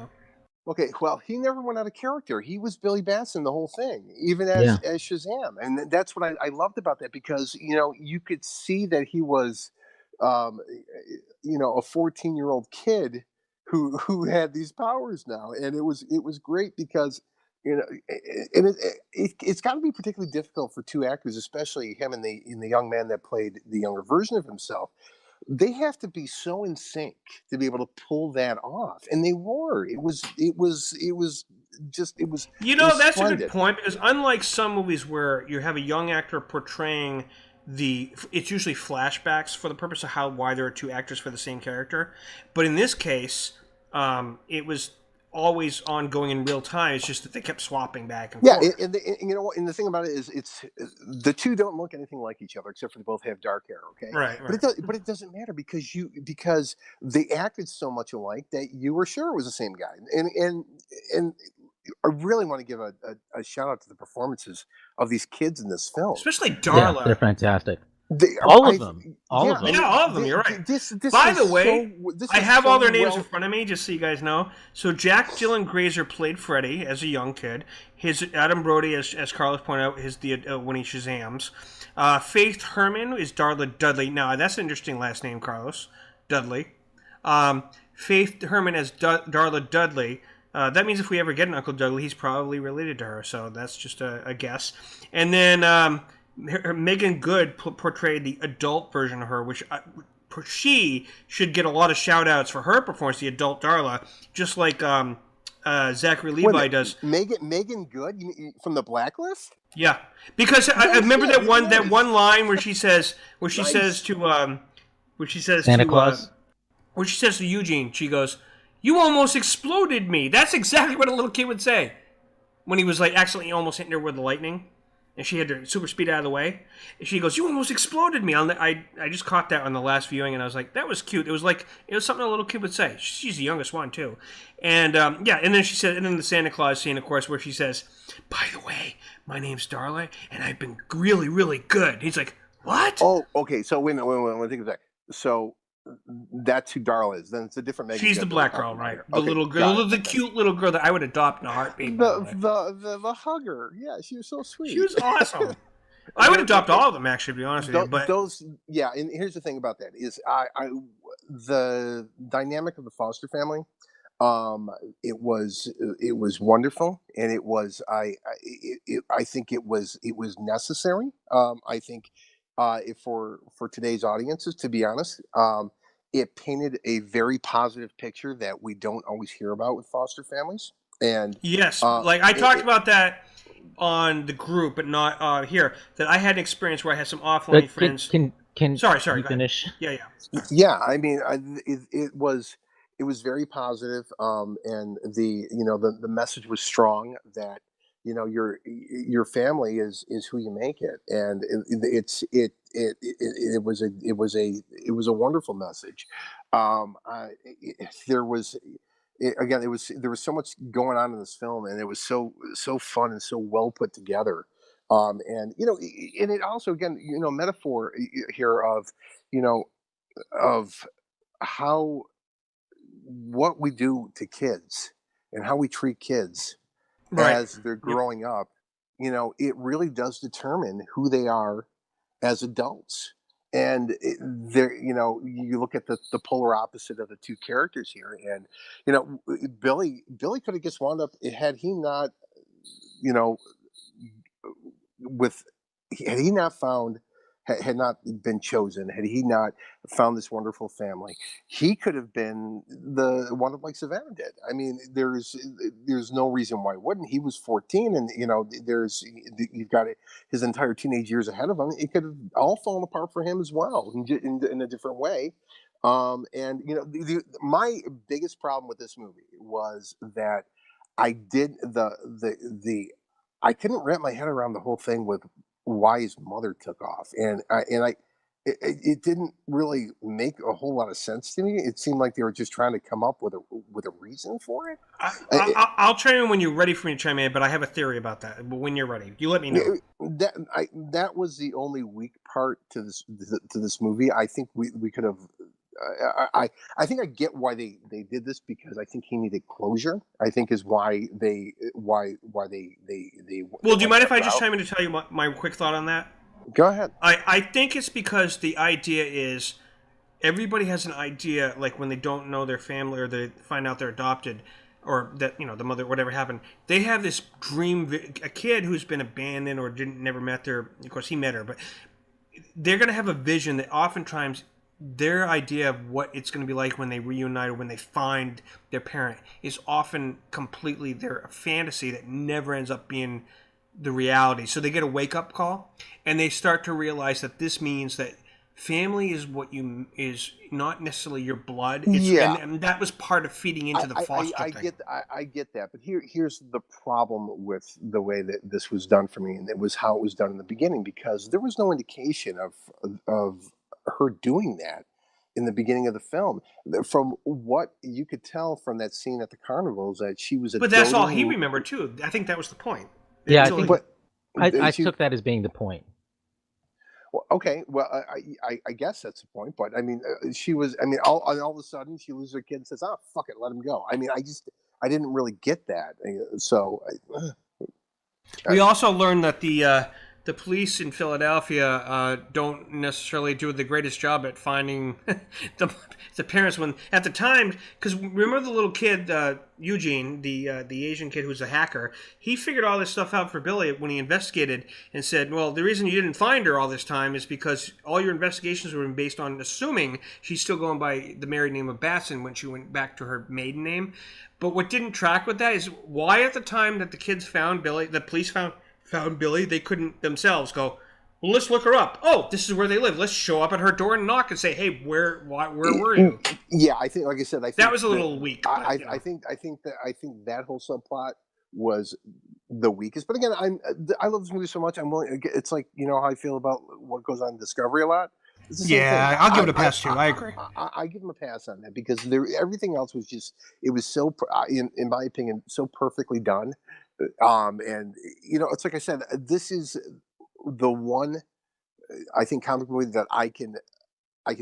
Okay, well, he never went out of character. He was Billy Batson the whole thing, even Yeah. as Shazam, and that's what I loved about that because you could see that he was, um, a 14-year-old kid who had these powers now, and it was great because and it's got to be particularly difficult for two actors, especially him and the young man that played the younger version of himself. They have to be so in sync to be able to pull that off, and they were. That's a good splendid. point because unlike some movies where you have a young actor portraying it's usually flashbacks for the purpose of why there are two actors for the same character, but in this case, it was always ongoing in real time. It's just that they kept swapping back and forth. And you know what? And the thing about it is, the two don't look anything like each other, except for they both have dark hair. Okay, Right. but it doesn't matter because they acted so much alike that you were sure it was the same guy. And I really want to give a shout out to the performances of these kids in this film, especially Yeah, Darla. they're fantastic. All of them. All of them. Yeah, all of them. You're right. This By is the way, I have all their names in well. front of me, just so you guys know. So Jack Dylan Grazer played Freddy as a young kid. His Adam Brody, as Carlos pointed out, is when he Shazams. Faith Herman is Darla Dudley. Now that's an interesting last name, Carlos Dudley. Faith Herman as Darla Dudley. That means if we ever get an Uncle Dudley, he's probably related to her. So that's just a guess. And then Megan Good portrayed the adult version of her, which she should get a lot of shout outs for her performance, the adult Darla, just like Zachary Levi does. Megan Good from the Blacklist? Yeah, because I remember that one line where she says Santa to Claus. where she says to Eugene, she goes, "You almost exploded me." That's exactly what a little kid would say when he was like accidentally almost hitting her with the lightning. And she had to super speed out of the way. And she goes, "You almost exploded me." I just caught that on the last viewing, and I was like, that was cute. It was something a little kid would say. She's the youngest one, too. And, and then she said, and then the Santa Claus scene, of course, where she says, "By the way, my name's Darla, and I've been really, really good." He's like, "What?" Oh, okay. So wait a minute. Think of that. So that's who Darla is. Then it's a different Megan. She's the black girl, right? The little girl, the cute little girl that I would adopt in a heartbeat. The hugger. Yeah, she was so sweet. She was awesome. I would adopt all of them, actually, to be honest with you. But and here's the thing about that is the dynamic of the foster family. It was wonderful, and I think it was necessary. I think for today's audiences, to be honest, it painted a very positive picture that we don't always hear about with foster families. And yes, like I talked about that on the group, but not here. That I had an experience where I had some offline friends. Sorry. You finish? Yeah. I mean, it was very positive, and the message was strong that your family is who you make it, and it was a wonderful message. There was there was so much going on in this film, and it was so fun and so well put together. And it also, again, metaphor here of of how what we do to kids and how we treat kids as they're growing up, it really does determine who they are as adults. And you look at the polar opposite of the two characters here, and Billy could have just wound up, had he not, had he not found had not been chosen, had he not found this wonderful family, he could have been the one of like Savannah did. I mean, there's no reason why he wouldn't. He was 14, and you've got his entire teenage years ahead of him. It could have all fallen apart for him as well in a different way. And my biggest problem with this movie was that I did the I couldn't wrap my head around the whole thing with why his mother took off, it didn't really make a whole lot of sense to me. It seemed like they were just trying to come up with a reason for it. I'll chime in when you're ready for me to chime in, but I have a theory about that. But when you're ready, you let me know. That was the only weak part to this movie. I think we could have. I think I get why they did this, because I think he needed closure. I think is why they. Well, do you mind if I just chime in to tell you my quick thought on that? Go ahead. I think it's because the idea is everybody has an idea, like when they don't know their family or they find out they're adopted or that, the mother, whatever happened, they have this dream, a kid who's been abandoned or never met their, of course he met her, but they're going to have a vision that oftentimes their idea of what it's going to be like when they reunite or when they find their parent is often completely their fantasy that never ends up being the reality. So they get a wake-up call and they start to realize that this means that family is is not necessarily your blood. And that was part of feeding into the foster thing. I get that, but here's the problem with the way that this was done for me, and it was how it was done in the beginning, because there was no indication of her doing that in the beginning of the film. From what you could tell from that scene at the carnival is that she was but that's all he remembered too. I think that was the point. Yeah, I took that as being the point. Well, okay, well, I guess that's the point, but I mean, she was. I mean, all of a sudden she loses her kid and says, "Oh, fuck it, let him go." I mean, I didn't really get that. So we also learned that the police in Philadelphia don't necessarily do the greatest job at finding the parents when at the time, because remember the little kid Eugene, the Asian kid who's a hacker, he figured all this stuff out for Billy when he investigated and said, well, the reason you didn't find her all this time is because all your investigations were based on assuming she's still going by the married name of Batson when she went back to her maiden name. But what didn't track with that is why at the time that the kids found Billy, the police found Billy, they couldn't themselves go, well, let's look her up. Oh, this is where they live. Let's show up at her door and knock and say, hey, where were you? Yeah, I think, like I said, that was a little weak. I think that whole subplot was the weakest. But again, I love this movie so much. I'm willing. It's like, how I feel about what goes on in Discovery a lot. Yeah, I'll give it a pass too. I agree. I give him a pass on that, because everything else was just, it was so, in my opinion, so perfectly done. And it's like I said, this is the one, I think, comic movie that I can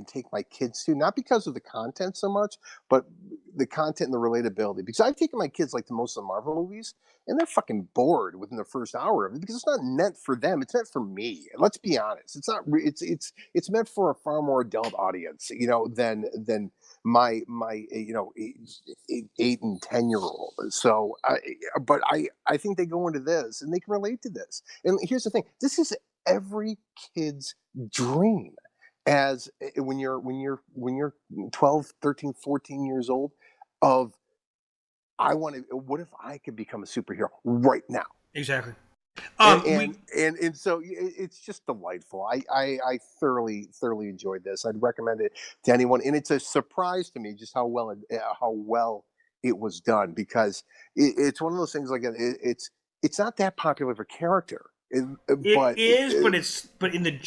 take my kids to, not because of the content so much, but the content and the relatability. Because I've taken my kids like to most of the Marvel movies, and they're fucking bored within the first hour of it, because it's not meant for them. It's meant for me. Let's be honest. It's not. It's meant for a far more adult audience, than my 8 and 10-year-old. So, but I think they go into this and they can relate to this. And here's the thing: this is every kid's dream. As when you're 12, 13, 14 years old, of what if I could become a superhero right now? Exactly. And so it's just delightful. I thoroughly enjoyed this. I'd recommend it to anyone, and it's a surprise to me just how well it was done, because it's one of those things, like it's not that popular of a character. But in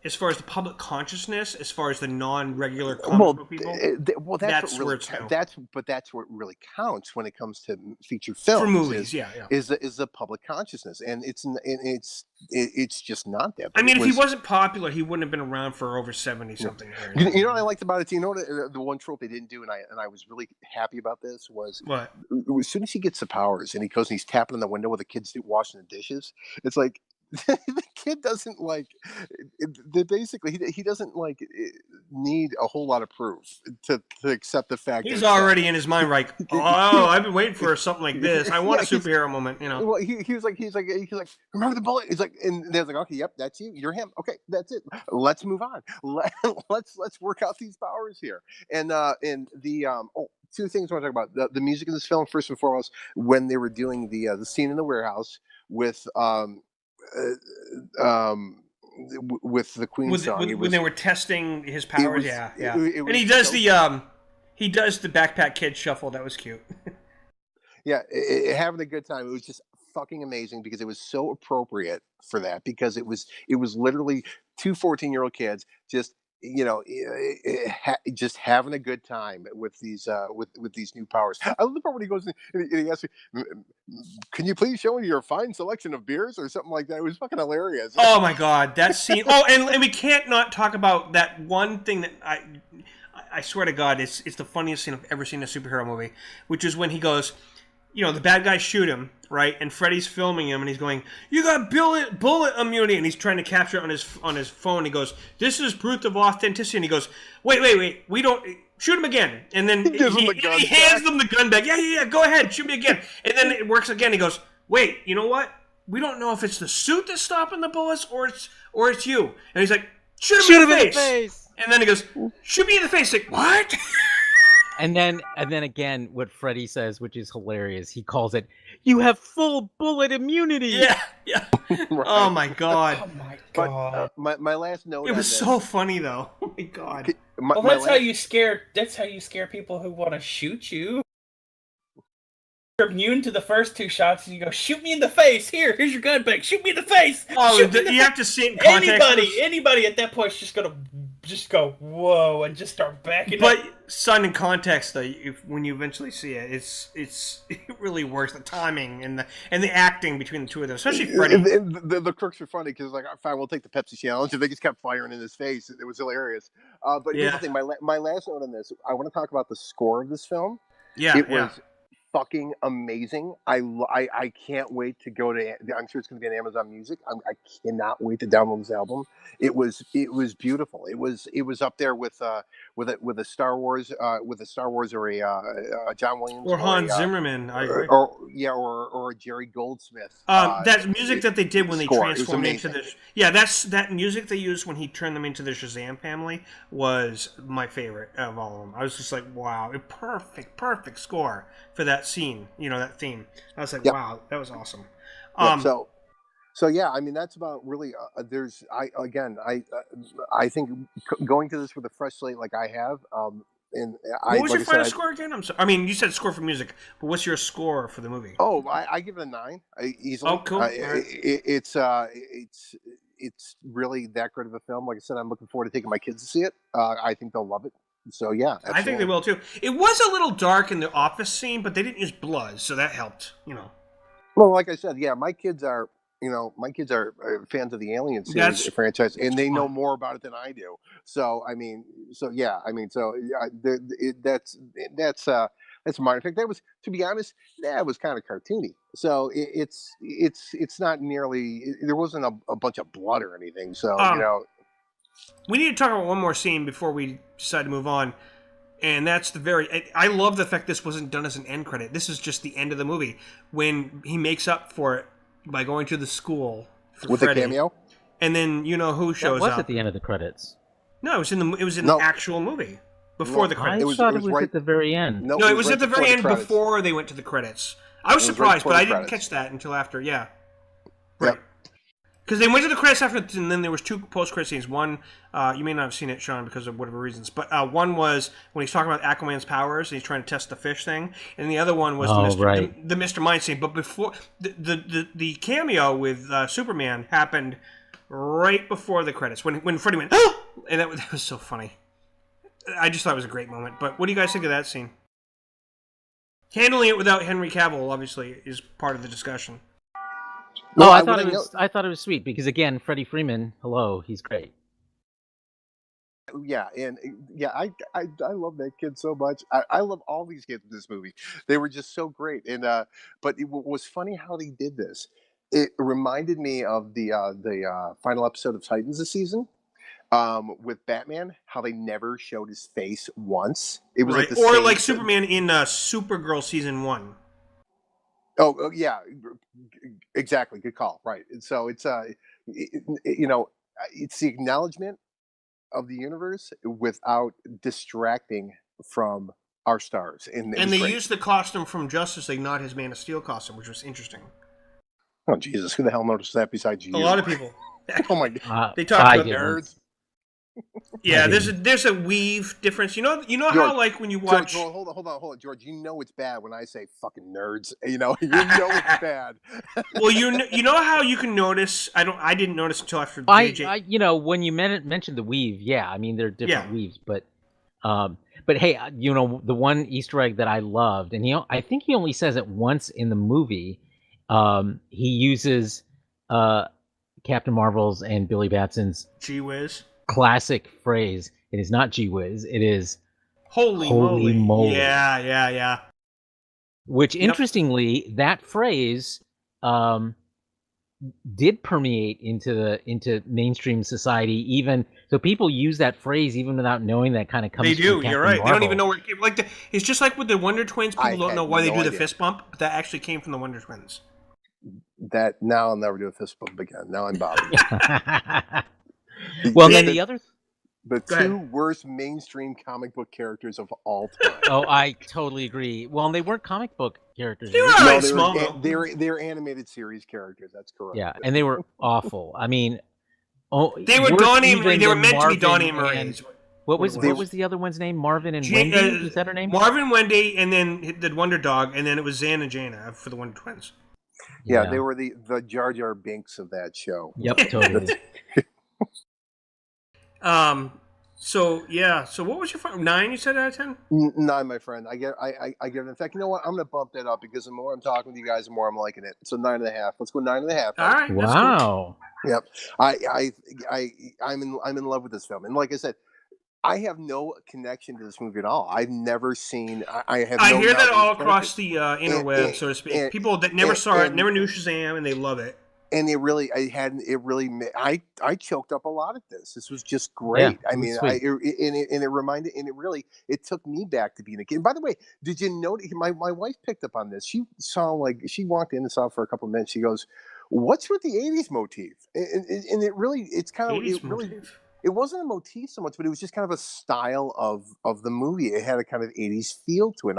as far as the public consciousness, as far as the non-regular comic book people, that's what really counts when it comes to feature films. For movies, is the public consciousness, and it's just not that. I mean, if he wasn't popular, he wouldn't have been around for over 70-something years. You know what I liked about it? You know what, the one trope they didn't do, and I was really happy about this, was what? As soon as he gets the powers and he goes and he's tapping on the window with the kids washing the dishes, it's like, the kid doesn't like basically he doesn't like need a whole lot of proof to accept the fact that He's it's already in his mind like, oh, I've been waiting for something like this. I want a superhero moment, well, he's like, remember the bullet? He's like, and they're like, okay, yep, that's you, you're him. Okay, that's it. Let's move on. Let's work out these powers here. And the two things I want to talk about: the music in this film, first and foremost, when they were doing the scene in the warehouse with with the Queen song. when they were testing his powers. Yeah. It And he was does so he does the Backpack Kid shuffle. That was cute. yeah, having a good time. It was just fucking amazing because it was so appropriate for that, because it was literally two 14-year-old kids just just having a good time with these with these new powers. I love the part when he goes in and he asks me, "Can you please show me your fine selection of beers?" or something like that. It was fucking hilarious. Oh my god, that scene! Oh, and we can't not talk about that one thing that I swear to God, it's the funniest scene I've ever seen in a superhero movie, which is when he goes, the bad guys shoot him, right? And Freddy's filming him, and he's going, "You got bullet immunity," and he's trying to capture it on his phone. He goes, "This is proof of authenticity," and he goes, "Wait, we don't shoot him again." And then he hands them the gun back. Yeah, go ahead, shoot me again. And then it works again. He goes, "Wait, you know what? We don't know if it's the suit that's stopping the bullets or it's you." And he's like, "Shoot him in the face." And then he goes, "Shoot me in the face." Like, what? And then again, what Freddy says, which is hilarious, he calls it, "You have full bullet immunity." Yeah. Right. Oh my god. Oh my god. But my last note. It was so funny though. Oh my god. Well, that's how you scare. That's how you scare people who want to shoot you. You're immune to the first two shots, and you go, "Shoot me in the face! Here's your gun back. Shoot me in the face!" Oh, you have to see it in context. Anybody at that point is just gonna go, "Whoa," and just start backing up. But son, in context though, when you eventually see it, it really works. The timing and the acting between the two of them, especially Freddy. The crooks were funny because like, fine, we'll take the Pepsi challenge, and they just kept firing in his face. It was hilarious. But here's the thing: my last note on this, I want to talk about the score of this film. It was fucking amazing. I can't wait to go to. I'm sure it's going to be on Amazon Music. I cannot wait to download this album. It was beautiful. It was up there with a Star Wars or a John Williams or Hans Zimmerman. I agree. Or a Jerry Goldsmith. That music that they did when they transformed into this. Yeah, that music they used when he turned them into the Shazam family was my favorite of all of them. I was just like, wow, a perfect score for that scene, that theme. I was like, wow, that was awesome. So yeah, I mean that's about really. I think going to this with a fresh slate like I have. What was your final score again? I'm sorry. I mean, you said score for music, but what's your score for the movie? Oh, I give it a 9 easily. Oh, cool. It's really that great of a film. Like I said, I'm looking forward to taking my kids to see it. I think they'll love it. So yeah, absolutely. I think they will too. It was a little dark in the office scene, but they didn't use blood, so that helped. Well, like I said, yeah, my kids are fans of the Alien series franchise, and they know more about it than I do. So that's a minor thing. That was, to be honest, that was kind of cartoony. So it's not nearly. There wasn't a bunch of blood or anything. So we need to talk about one more scene before we decide to move on. And that's I love the fact this wasn't done as an end credit. This is just the end of the movie when he makes up for it by going to the school with Freddy. A cameo. And then who shows up? That was at the end of the credits. No, it was in the actual movie before the credits. I thought it was right at the very end. No, it was right at the very end before they went to the credits. I was surprised, but I didn't catch that until after. Yeah, right. Yep. Because they went to the credits after, and then there was 2 post-credit scenes. One, you may not have seen it, Sean, because of whatever reasons, but one was when he's talking about Aquaman's powers, and he's trying to test the fish thing, and the other one was the Mr. Mind scene. But before the cameo with Superman happened right before the credits, when Freddy went, "Oh!" and that was so funny. I just thought it was a great moment. But what do you guys think of that scene? Handling it without Henry Cavill, obviously, is part of the discussion. No, I thought it was sweet because again, Freddie Freeman, hello, he's great. Yeah, and I love that kid so much. I love all these kids in this movie. They were just so great. And but it was funny how they did this. It reminded me of the final episode of Titans this season, with Batman. How they never showed his face once. It was Right. like the Or same. like Superman in Supergirl season 1. Oh yeah, exactly. Good call. Right. And so it's it's the acknowledgement of the universe without distracting from our stars. And And they used the costume from Justice League, not his Man of Steel costume, which was interesting. Oh Jesus, who the hell noticed that besides you? A lot of people. Oh my God. They talked I about didn't. Nerds. Yeah, there's a weave difference. You know George, how like when you watch. George, hold on, George. You know it's bad when I say fucking nerds. You know it's bad. Well, you know how you can notice. I didn't notice until after JJ. When you mentioned the weave, yeah, I mean they're different Yeah. weaves, but hey, the one Easter egg that I loved, and I think he only says it once in the movie. He uses Captain Marvel's and Billy Batson's Gee whiz. classic phrase. It is not gee whiz. It is Holy moly. Yeah. which interestingly, that phrase did permeate into mainstream society. Even so, people use that phrase even without knowing that kind of comes. They do. From Captain You're right. Marvel. They don't even know where it came. Like it's just like with the Wonder Twins. People don't had know why they no do the idea. fist bump, but that actually came from the Wonder Twins. That now I'll never do a fist bump again. Now I'm bothered. Well, then the other. The Go two ahead. worst mainstream comic book characters of all time. Oh, I totally agree. Well, they weren't comic book characters. They were either. all No, right, they small. they're animated series characters. That's correct. Yeah, and they were awful. I mean, They were worse Donnie. even They were than meant to be Marvin Donnie and Marie. and- What was They- what was the other one's name? Marvin and Ja- Wendy? Is that her name? Marvin, Wendy, and then the Wonder Dog, and then it was Zan and Jaina for the Wonder Twins. Yeah, they were the Jar Jar Binks of that show. Yep, totally. So yeah. So what was your 9? You said out of 10? Nine, my friend. I give it. In fact, you know what? I'm going to bump that up because the more I'm talking with you guys, the more I'm liking it. So 9.5. Let's go 9.5. All right. that's cool. Wow. Yep. I'm in love with this film, and like I said, I have no connection to this movie at all. I've never seen. I have. I no hear that knowledge all of across the interweb, and- so to speak. and- People that never saw it, and- never knew Shazam, and they love it. And I choked up a lot at this. This was just Yeah, great. I it was mean, sweet. it took me back to being a kid. And by the way, did you know my wife picked up on this? She she walked in and saw it for a couple of minutes. She goes, "What's with the '80s motif?" And it wasn't a motif so much, but it was just kind of a style of the movie. It had a kind of '80s feel to it.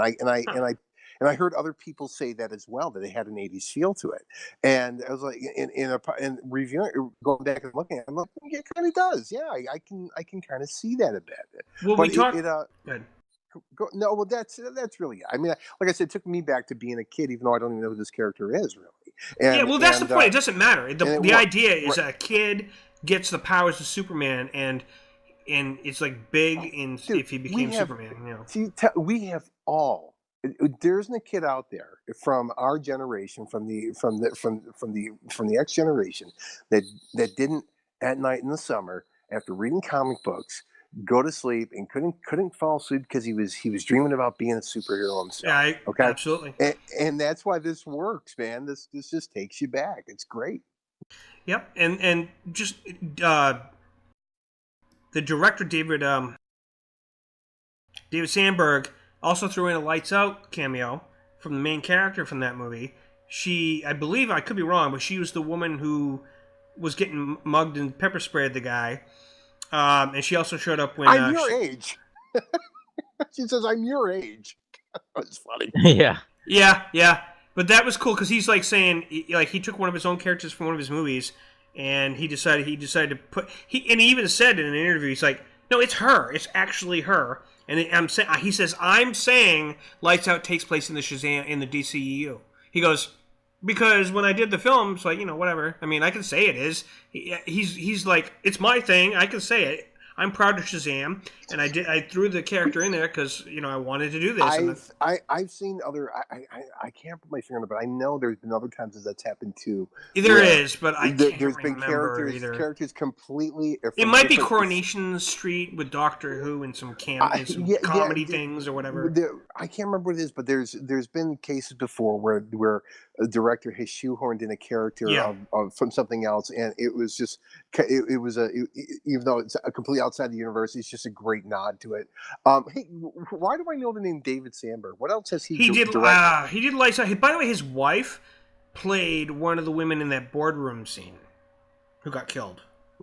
And I heard other people say that as well, that they had an '80s feel to it. And I was like, in reviewing, going back and looking at it, I'm like, yeah, it kind of does. Yeah, I can kind of see that a bit. Well, But we talked. Good. No, well, that's really it. I mean, like I said, it took me back to being a kid, even though I don't even know who this character is really. And, Yeah, well, that's the point. It doesn't matter. The it idea is right. that a kid gets the powers of Superman, and it's like big in Dude, if he became we have- Superman. You know. See, we have all. There isn't a kid out there from our generation, from the X generation, that didn't at night in the summer after reading comic books go to sleep and couldn't fall asleep because he was dreaming about being a superhero himself. Yeah, Okay. absolutely. And that's why this works, man. This just takes you back. It's great. Yep, and just the director David Sandberg also threw in a Lights Out cameo from the main character from that movie. I believe, I could be wrong, but she was the woman who was getting mugged and pepper sprayed the guy. And she also showed up when I'm your age. She says, "I'm your age." That's funny. Yeah. Yeah. But that was cool because he's like saying, like, he took one of his own characters from one of his movies, and he decided to put he even said in an interview, he's like, "No, it's her. It's actually her." And he says, "I'm saying Lights Out takes place in the Shazam in the DCEU." He goes, because when I did the films, like, whatever. I mean, I can say it is. He's like, it's my thing. I can say it. I'm proud of Shazam, and I threw the character in there because I wanted to do this. I've seen other. I can't put my finger on it, but I know there's been other times that that's happened too. There is, but I can't There's been remember either. characters completely. It might be Coronation Street with Doctor Who and some comedy things or whatever. I can't remember what it is, but there's been cases before where a director has shoehorned in a character from something else, and it was just even though it's completely outside the universe, it's just a great nod to it. Hey, why do I know the name David Sandberg? What else has he directed? He did Lights Out. By the way, his wife played one of the women in that boardroom scene who got killed.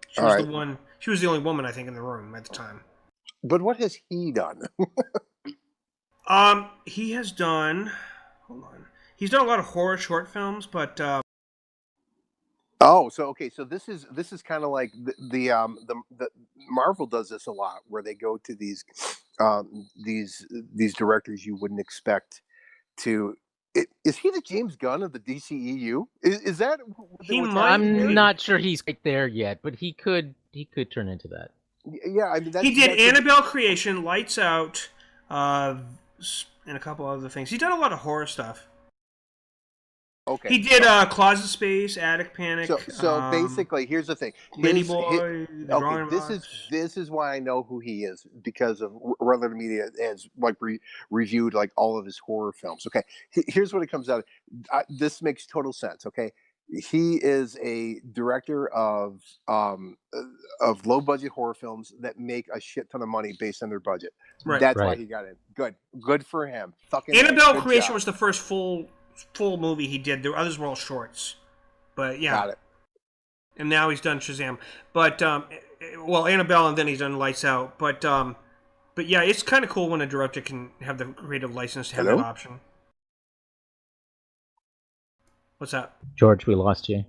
She was the one. She was the only woman, I think, in the room at the time. But what has he done? He has done. Hold on. He's done a lot of horror short films, but. So this is kind of like the Marvel does this a lot, where they go to these directors you wouldn't expect to. Is he the James Gunn of the DCEU? Is that? I'm not sure he's right there yet, but he could turn into that. Yeah, I mean, he did Annabelle Creation, Lights Out, and a couple other things. He's done a lot of horror stuff. Okay. He did Closet Space, Attic Panic. So basically, here's the thing. Lady Boy. This is why I know who he is, because of Red Media has reviewed like all of his horror films. Okay, here's what it comes out. This makes total sense. Okay, he is a director of low budget horror films that make a shit ton of money based on their budget. Right. That's why he got in. Good for him. Fucking Annabelle Creation was the first full movie he did. The others were all shorts, but yeah. Got it. And now he's done Shazam, but Annabelle, and then he's done Lights Out. But yeah, it's kind of cool when a director can have the creative license to have that option. What's that? George, we lost you.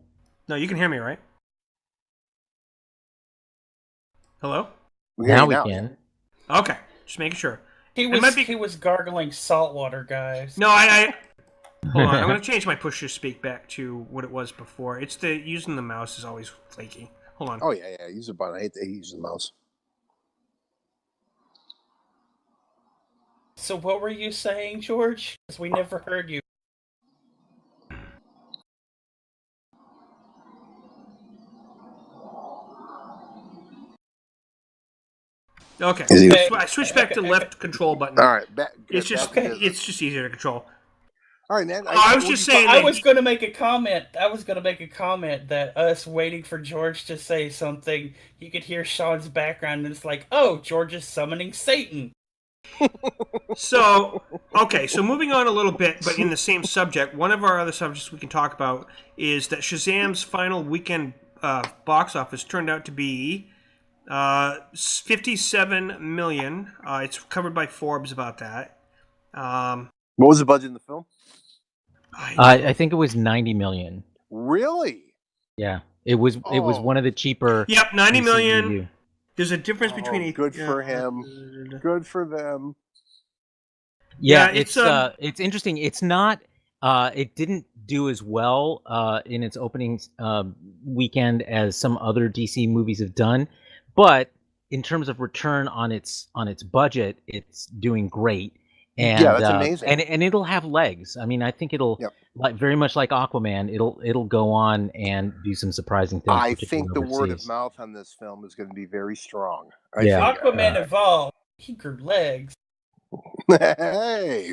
No, you can hear me, right? Hello? Now we can. Okay, just making sure. He was gargling salt water, guys. No, I hold on. I'm going to change my push to speak back to what it was before. It's using the mouse is always flaky. Hold on. Oh yeah. Use a button. I hate to use the mouse. So what were you saying, George? Because we never heard you. Okay. I switched back to left control button. All right. It's just easier to control. All right, man. I was just saying. I was going to make a comment. That us waiting for George to say something, you could hear Sean's background, and it's like, oh, George is summoning Satan. So moving on a little bit, but in the same subject, one of our other subjects we can talk about is that Shazam's final weekend box office turned out to be 57 million. It's covered by Forbes about that. What was the budget in the film? I think it was 90 million. Really? Yeah, it was one of the cheaper. Yep, 90 million. There's a difference between. Good for him. Good for them. Yeah, it's interesting. It's not. It didn't do as well in its opening weekend as some other DC movies have done, but in terms of return on its budget, it's doing great. And, yeah, that's amazing. And it'll have legs. I mean, I think it'll very much like Aquaman. It'll go on and do some surprising things. I think the word of mouth on this film is going to be very strong. Aquaman evolved. He grew legs. Hey.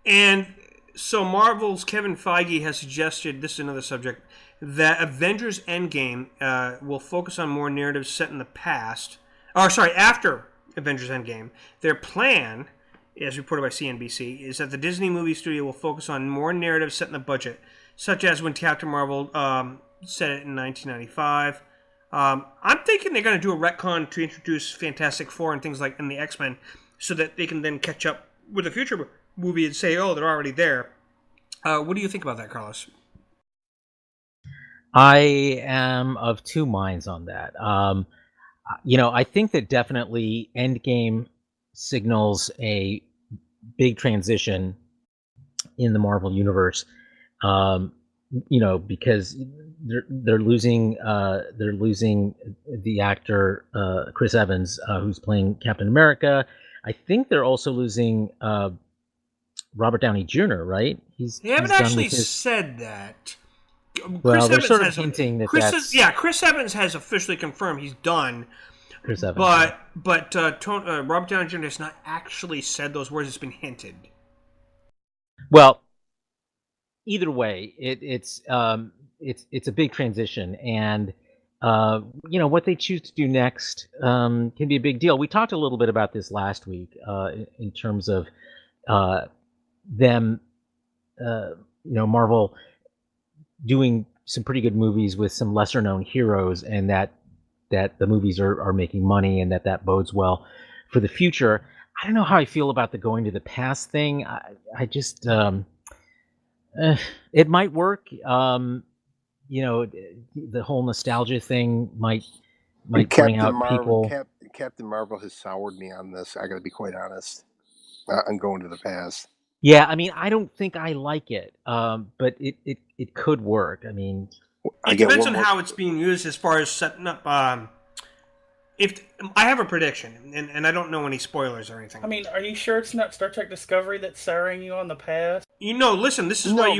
And so Marvel's Kevin Feige has suggested, this is another subject, that Avengers Endgame will focus on more narratives set in the past. After Avengers Endgame. Their plan, as reported by CNBC, is that the Disney movie studio will focus on more narratives set in the budget, such as when Captain Marvel said it in 1995. I'm thinking they're going to do a retcon to introduce Fantastic Four and things like in the X-Men, so that they can then catch up with a future movie and say, oh, they're already there. What do you think about that, Carlos? I am of two minds on that. I think that definitely Endgame signals a big transition in the Marvel universe. because they're losing the actor Chris Evans, who's playing Captain America. I think they're also losing Robert Downey Jr., right? They haven't he's done actually with his. said that. Well, they're sort of hinting that Chris Evans has officially confirmed he's done. Chris Evans. Yeah. But Robert Downey Jr. has not actually said those words. It's been hinted. Well, either way, it's a big transition, and what they choose to do next can be a big deal. We talked a little bit about this last week in terms of them, Marvel doing some pretty good movies with some lesser known heroes, and that the movies are making money, and that bodes well for the future. I don't know how I feel about the going to the past thing. I just it might work. The whole nostalgia thing might bring out people. Captain Marvel has soured me on this. I got to be quite honest. I'm going to the past. Yeah, I mean, I don't think I like it, but it could work. I mean, it depends on how it's being used as far as setting up. If I have a prediction, and I don't know any spoilers or anything. I mean, are you sure it's not Star Trek Discovery that's souring you on the past? Listen, this is why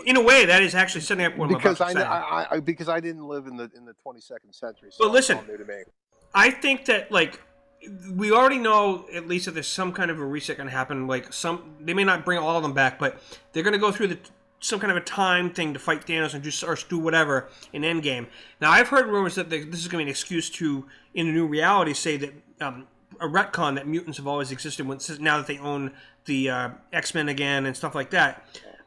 in a way, that is actually setting up what I'm about to say. Because I didn't live in the 22nd century. So but listen, it's all new to me. I think that we already know at least that there's some kind of a reset going to happen. They may not bring all of them back, but they're going to go through some kind of a time thing to fight Thanos and do whatever in Endgame. Now, I've heard rumors that this is going to be an excuse to, in a new reality, say that a retcon that mutants have always existed now that they own the X-Men again and stuff like that.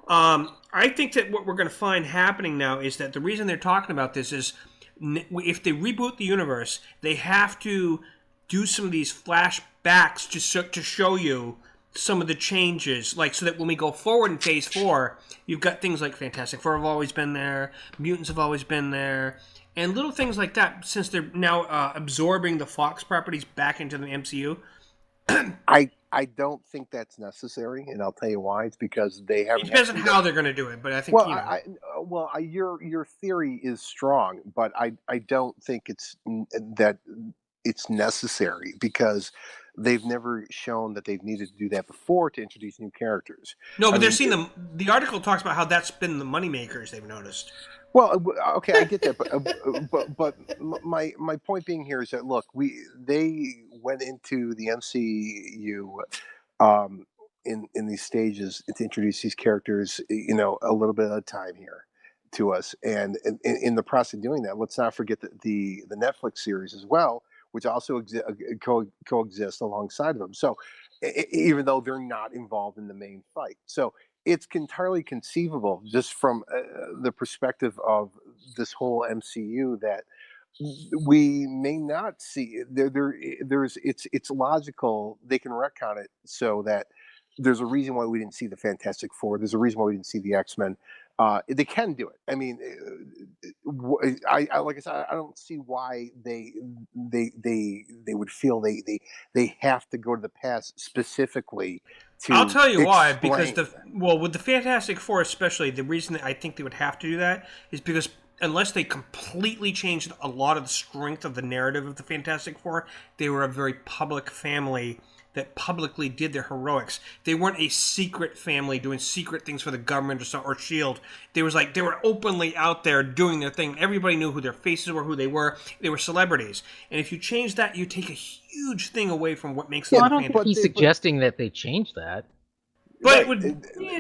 I think that what we're going to find happening now is that the reason they're talking about this is if they reboot the universe, they have to do some of these flashbacks to show you some of the changes, so that when we go forward in Phase 4, you've got things like Fantastic Four have always been there, mutants have always been there, and little things like that, since they're now absorbing the Fox properties back into the MCU. I don't think that's necessary, and I'll tell you why. It's because they haven't. It depends on how they're going to do it, but I think. Your theory is strong, but I don't think it's necessary, because they've never shown that they've needed to do that before to introduce new characters. No, but they're seeing the article talks about how that's been the moneymakers they've noticed. Well, okay, I get that, but my point being here is that look, they went into the MCU in these stages to introduce these characters, a little bit at a time here to us, and in the process of doing that, let's not forget the Netflix series as well, which also coexist alongside of them. So even though they're not involved in the main fight, so it's entirely conceivable, just from the perspective of this whole MCU, that we may not see it's logical. They can retcon it so that there's a reason why we didn't see the Fantastic Four. There's a reason why we didn't see the X-Men. They can do it. I mean, I like I said, I don't see why they would feel they have to go to the past specifically. I'll tell you why. Because with the Fantastic Four especially, the reason that I think they would have to do that is because unless they completely changed a lot of the strength of the narrative of the Fantastic Four, they were a very public family that publicly did their heroics. They weren't a secret family doing secret things for the government or S.H.I.E.L.D. They were openly out there doing their thing. Everybody knew who their faces were, who they were. They were celebrities. And if you change that, you take a huge thing away from what makes them. I don't think he's suggesting that they change that. But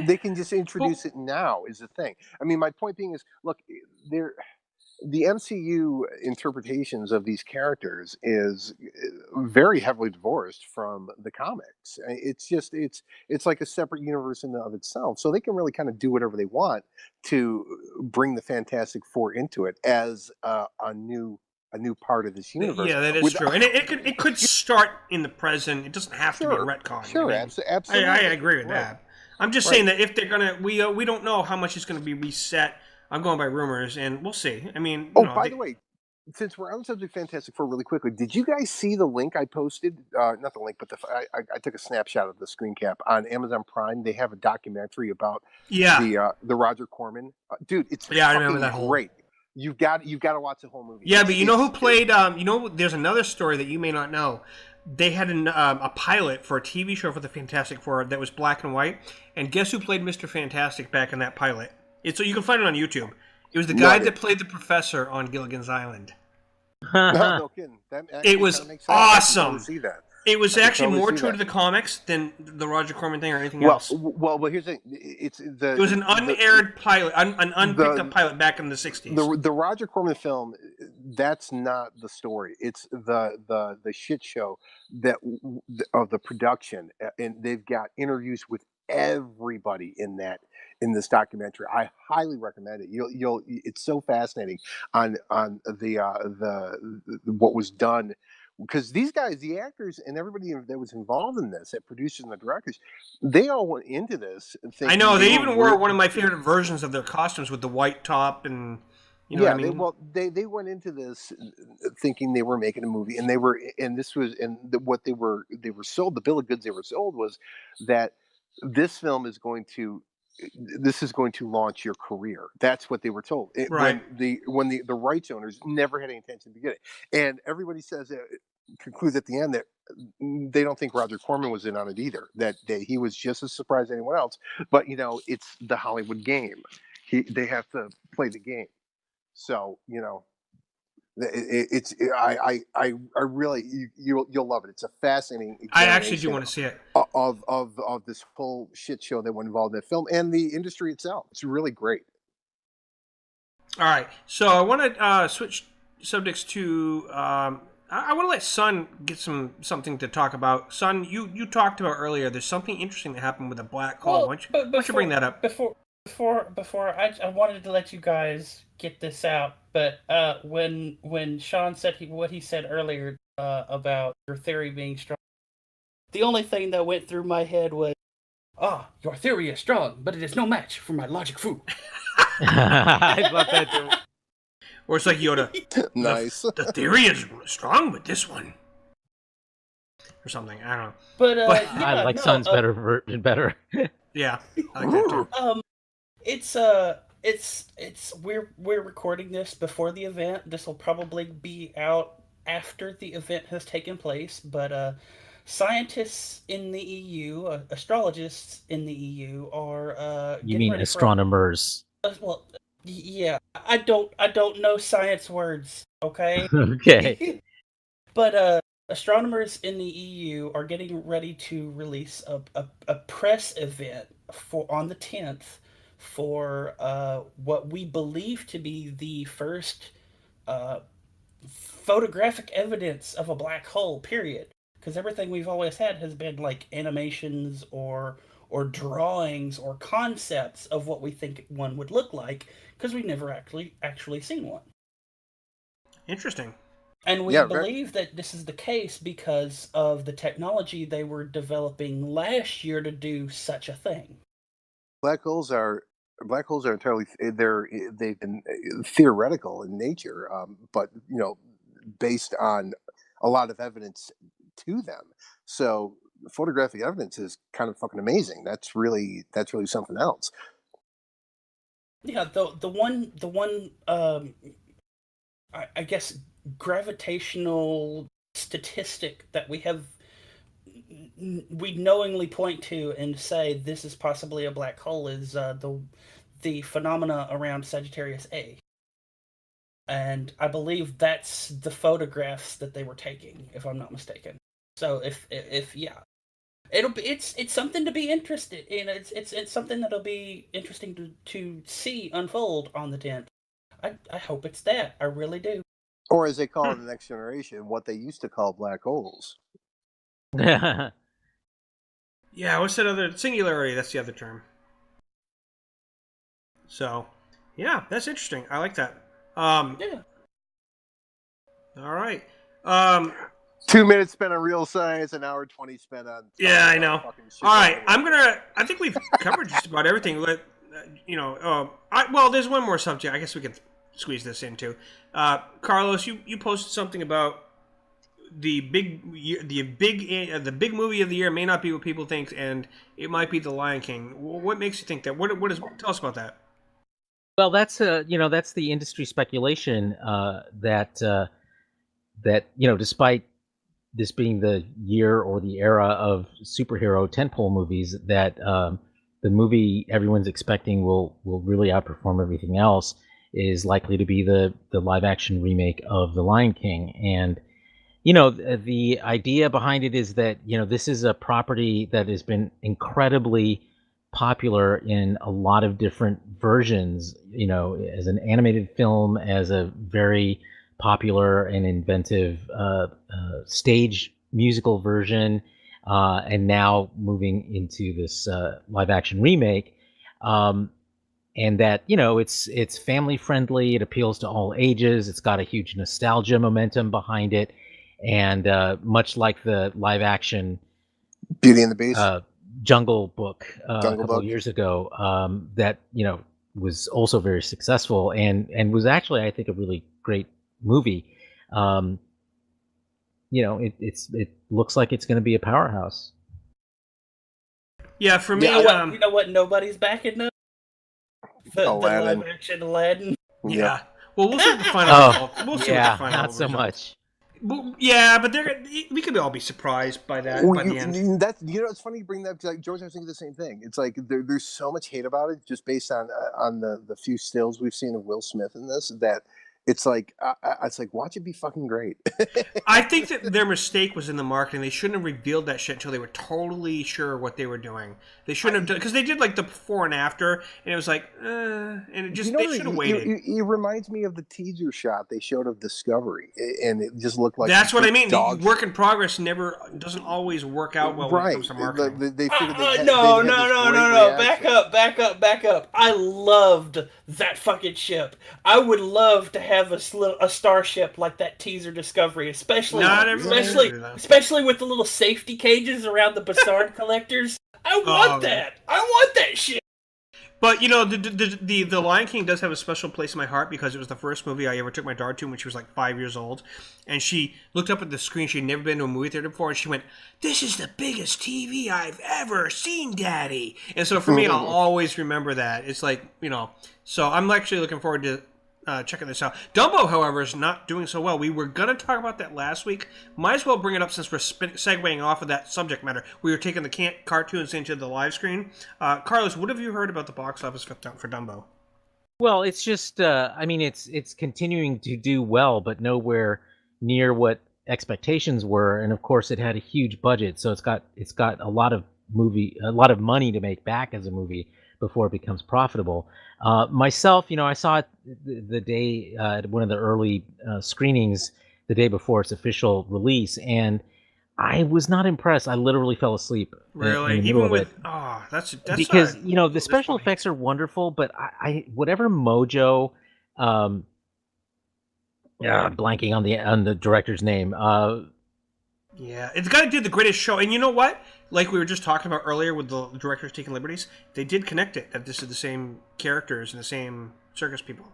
they can just introduce it now is the thing. I mean, my point being is, look, the MCU interpretations of these characters is very heavily divorced from the comics. It's like a separate universe in and of itself. So they can really kind of do whatever they want to bring the Fantastic Four into it as a new part of this universe. Yeah, that is true. And it could start in the present. It doesn't have to be a retcon. Sure, absolutely. I agree with that. I'm just saying that if they're gonna, we don't know how much is going to be reset. I'm going by rumors, and we'll see. I mean, by the way, since we're on the subject of Fantastic Four, really quickly, did you guys see the link I posted? Not the link, but I took a snapshot of the screen cap on Amazon Prime. They have a documentary about Yeah. the Roger Corman. Dude, it's I remember that fucking whole. great. You've got to watch the whole movie. Yeah, but you know who played? There's another story that you may not know. They had a pilot for a TV show for the Fantastic Four that was black and white, and guess who played Mr. Fantastic back in that pilot? So you can find it on YouTube. It was the guy that played the professor on Gilligan's Island. No kidding. It was makes sense. awesome. I can totally see that. It was I can actually totally more see true that. to the comics than the Roger Corman thing or anything else. Well, here's the thing. It was an unaired pilot, an unpicked up pilot back in the 60s. The Roger Corman film, that's not the story. It's the shit show of the production, and they've got interviews with everybody in this documentary. I highly recommend it. It's so fascinating on the what was done. Because these guys, the actors and everybody that was involved in this, the producers and the directors, they all went into this thinking. I know, they even wore one of my favorite versions of their costumes with the white top and, you know what I mean? They went into this thinking they were making a movie, and what they were sold, the bill of goods they were sold was that this film is going to launch your career. That's what they were told. Right. When the rights owners never had any intention to get it, and everybody says concludes at the end that they don't think Roger Corman was in on it either. That he was just as surprised as anyone else. But it's the Hollywood game. They have to play the game. So I really you'll love it. It's a fascinating. I actually do want to see it of this whole shit show that went involved in the film and the industry itself. It's really great. All right, so I want to switch subjects to. I want to let Sun get something to talk about. Sun, you talked about earlier. There's something interesting that happened with a black hole. Why don't you bring that up? Before I wanted to let you guys get this out, but when Sean said what he said earlier about your theory being strong, the only thing that went through my head was, your theory is strong, but it is no match for my logic foo. I love that too. Or it's like Yoda. Nice. The theory is strong, but this one, or something. I don't know. But I like Sun's better. Yeah, I like that too. It's we're recording this before the event. This will probably be out after the event has taken place. But scientists in the EU, astrologists in the EU are. You mean astronomers? Well, yeah. I don't know science words. Okay. Okay. But astronomers in the EU are getting ready to release a press event on the 10th for what we believe to be the first photographic evidence of a black hole, period. Because everything we've always had has been like animations or drawings or concepts of what we think one would look like, because we've never actually seen one. Interesting. And we believe that this is the case because of the technology they were developing last year to do such a thing. Black holes are entirely they've been theoretical in nature, but based on a lot of evidence to them. So photographic evidence is kind of fucking amazing. That's really something else. Yeah, the one I guess gravitational statistic that we knowingly point to and say this is possibly a black hole is the phenomena around Sagittarius A. And I believe that's the photographs that they were taking, if I'm not mistaken. So if it's something to be interested in. It's something that'll be interesting to see unfold on the 10th. I hope it's that. I really do. Or as they call it in the next generation, what they used to call black holes. Yeah, what's that other singularity? That's the other term. So, yeah, that's interesting. I like that. Yeah. All right. 2 minutes spent on real science, an hour 20 spent on. Yeah, I know. All right, I think we've covered just about everything. Well, there's one more subject. I guess we could squeeze this in too. Carlos, you posted something about the big movie of the year may not be what people think, and it might be The Lion King. What makes you think that? Tell us about that. Well, that's that's the industry speculation that despite this being the year or the era of superhero tentpole movies, that the movie everyone's expecting will really outperform everything else is likely to be the live action remake of The Lion King. And the idea behind it is that this is a property that has been incredibly popular in a lot of different versions, as an animated film, as a very popular and inventive stage musical version, and now moving into this live action remake. And that it's family friendly, it appeals to all ages, it's got a huge nostalgia momentum behind it, and much like the live action Beauty and the Beast, Jungle Book a Jungle couple Book. of years ago, that was also very successful and was actually, I think, a really great movie. It looks like it's going to be a powerhouse. Yeah, for me, you know what? Nobody's backing up. The Aladdin. live action Aladdin. Yeah. Well, we'll see what the final result. We'll see what the final not so result. much. Well, yeah, but we could all be surprised by that by the end. It's funny you bring that, because like George, I was thinking the same thing. It's like there's so much hate about it just based on the few stills we've seen of Will Smith in this, that it's like watch it be fucking great. I think that their mistake was in the marketing. They shouldn't have revealed that shit until they were totally sure what they were doing. They shouldn't have done, because they did like the before and after, and it was like, and it just they should have waited. It reminds me of the teaser shot they showed of Discovery, and it just looked like that's what I mean. The work in progress doesn't always work out well when it comes to marketing. They figured No. Back up. I loved that fucking ship. I would love to have a starship like that teaser Discovery, especially with the little safety cages around the Bassard collectors. I want that. I want that shit. But the Lion King does have a special place in my heart, because it was the first movie I ever took my daughter to when she was like 5 years old, and she looked up at the screen. She'd never been to a movie theater before, and she went, "This is the biggest TV I've ever seen, Daddy." And so for me, I'll always remember that. It's like, so I'm actually looking forward to checking this out. Dumbo, however, is not doing so well. We were going to talk about that last week. Might as well bring it up since we're segueing off of that subject matter. We were taking the cartoons into the live screen. Carlos, what have you heard about the box office for Dumbo? Well, it's just, it's continuing to do well, but nowhere near what expectations were. And of course, it had a huge budget, so it's got a lot of money to make back as a movie before it becomes profitable. Myself, I saw it the day at one of the early screenings the day before its official release, and I was not impressed. I literally fell asleep. Really? In the middle Even with of it. That's because the special effects are wonderful, but I whatever mojo, blanking on the director's name. Yeah, it's got to do the greatest show. And you know what? Like we were just talking about earlier with the directors taking liberties, they did connect it, that this is the same characters and the same circus people,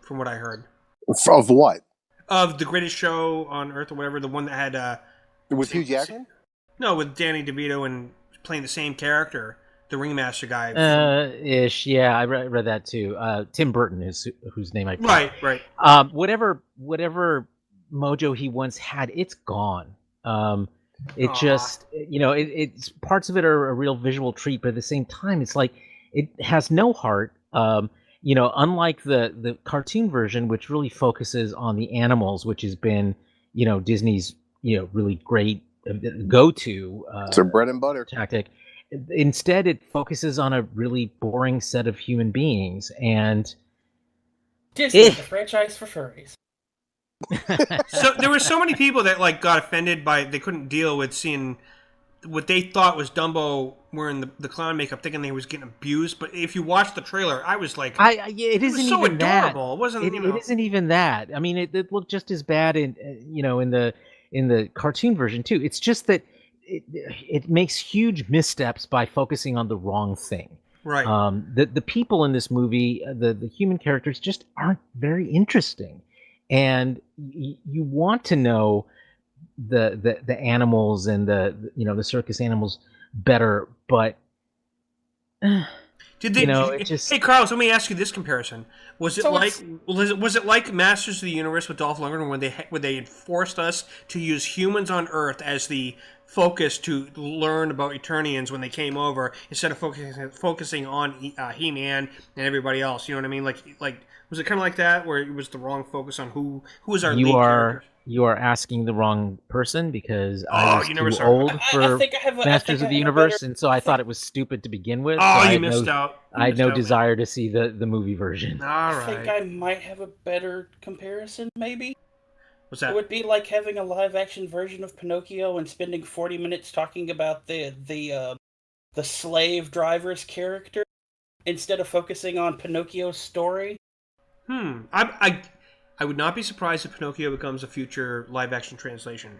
from what I heard. Of what? Of the greatest show on Earth or whatever, the one that had... with Hugh Jackman? No, with Danny DeVito and playing the same character, the ringmaster guy. Ish, yeah, I read that too. Tim Burton is whose name I forget. Right. Whatever mojo he once had, it's gone. It just, it's parts of it are a real visual treat, but at the same time, it's like it has no heart. Unlike the cartoon version, which really focuses on the animals, which has been, Disney's, really great go-to. It's their bread and butter tactic. Instead, it focuses on a really boring set of human beings, and Disney, the franchise for furries. So there were so many people that got offended by they couldn't deal with seeing what they thought was Dumbo wearing the clown makeup, thinking he was getting abused. But if you watch the trailer, I was like, it isn't so even adorable. That. It wasn't. It isn't even that. I mean, it looked just as bad in the cartoon version too. It's just that it makes huge missteps by focusing on the wrong thing. Right. The people in this movie, the human characters, just aren't very interesting, and you want to know the animals and the circus animals better, but Did they? it just Hey, Carlos, let me ask you this comparison: Was it So like was it like Masters of the Universe with Dolph Lundgren when they forced us to use humans on Earth as the focus to learn about Eternians when they came over instead of focusing on He-Man and everybody else? You know what I mean? Like was it kind of like that where it was the wrong focus on who was our lead character? you are asking the wrong person, because Oh, I was you never too saw it. old I for think I have a, I Masters think of I the have a Universe, better- and so I thought it was stupid to begin with. Oh, so I you had missed out. I had no man. desire to see the movie version. All I think right. I might have a better comparison, maybe. What's It that? would be like having a live-action version of Pinocchio and spending 40 minutes talking about the slave driver's character instead of focusing on Pinocchio's story. I would not be surprised if Pinocchio becomes a future live action translation.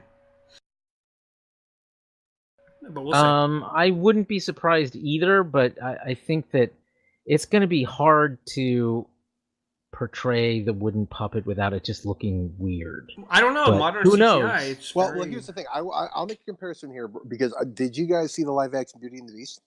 But we'll see. I wouldn't be surprised either, but I think that it's going to be hard to portray the wooden puppet without it just looking weird. I don't know. but Modern who CGI. knows? It's Well, very... here's the thing. I'll make a comparison here because did you guys see the live action Beauty and the Beast?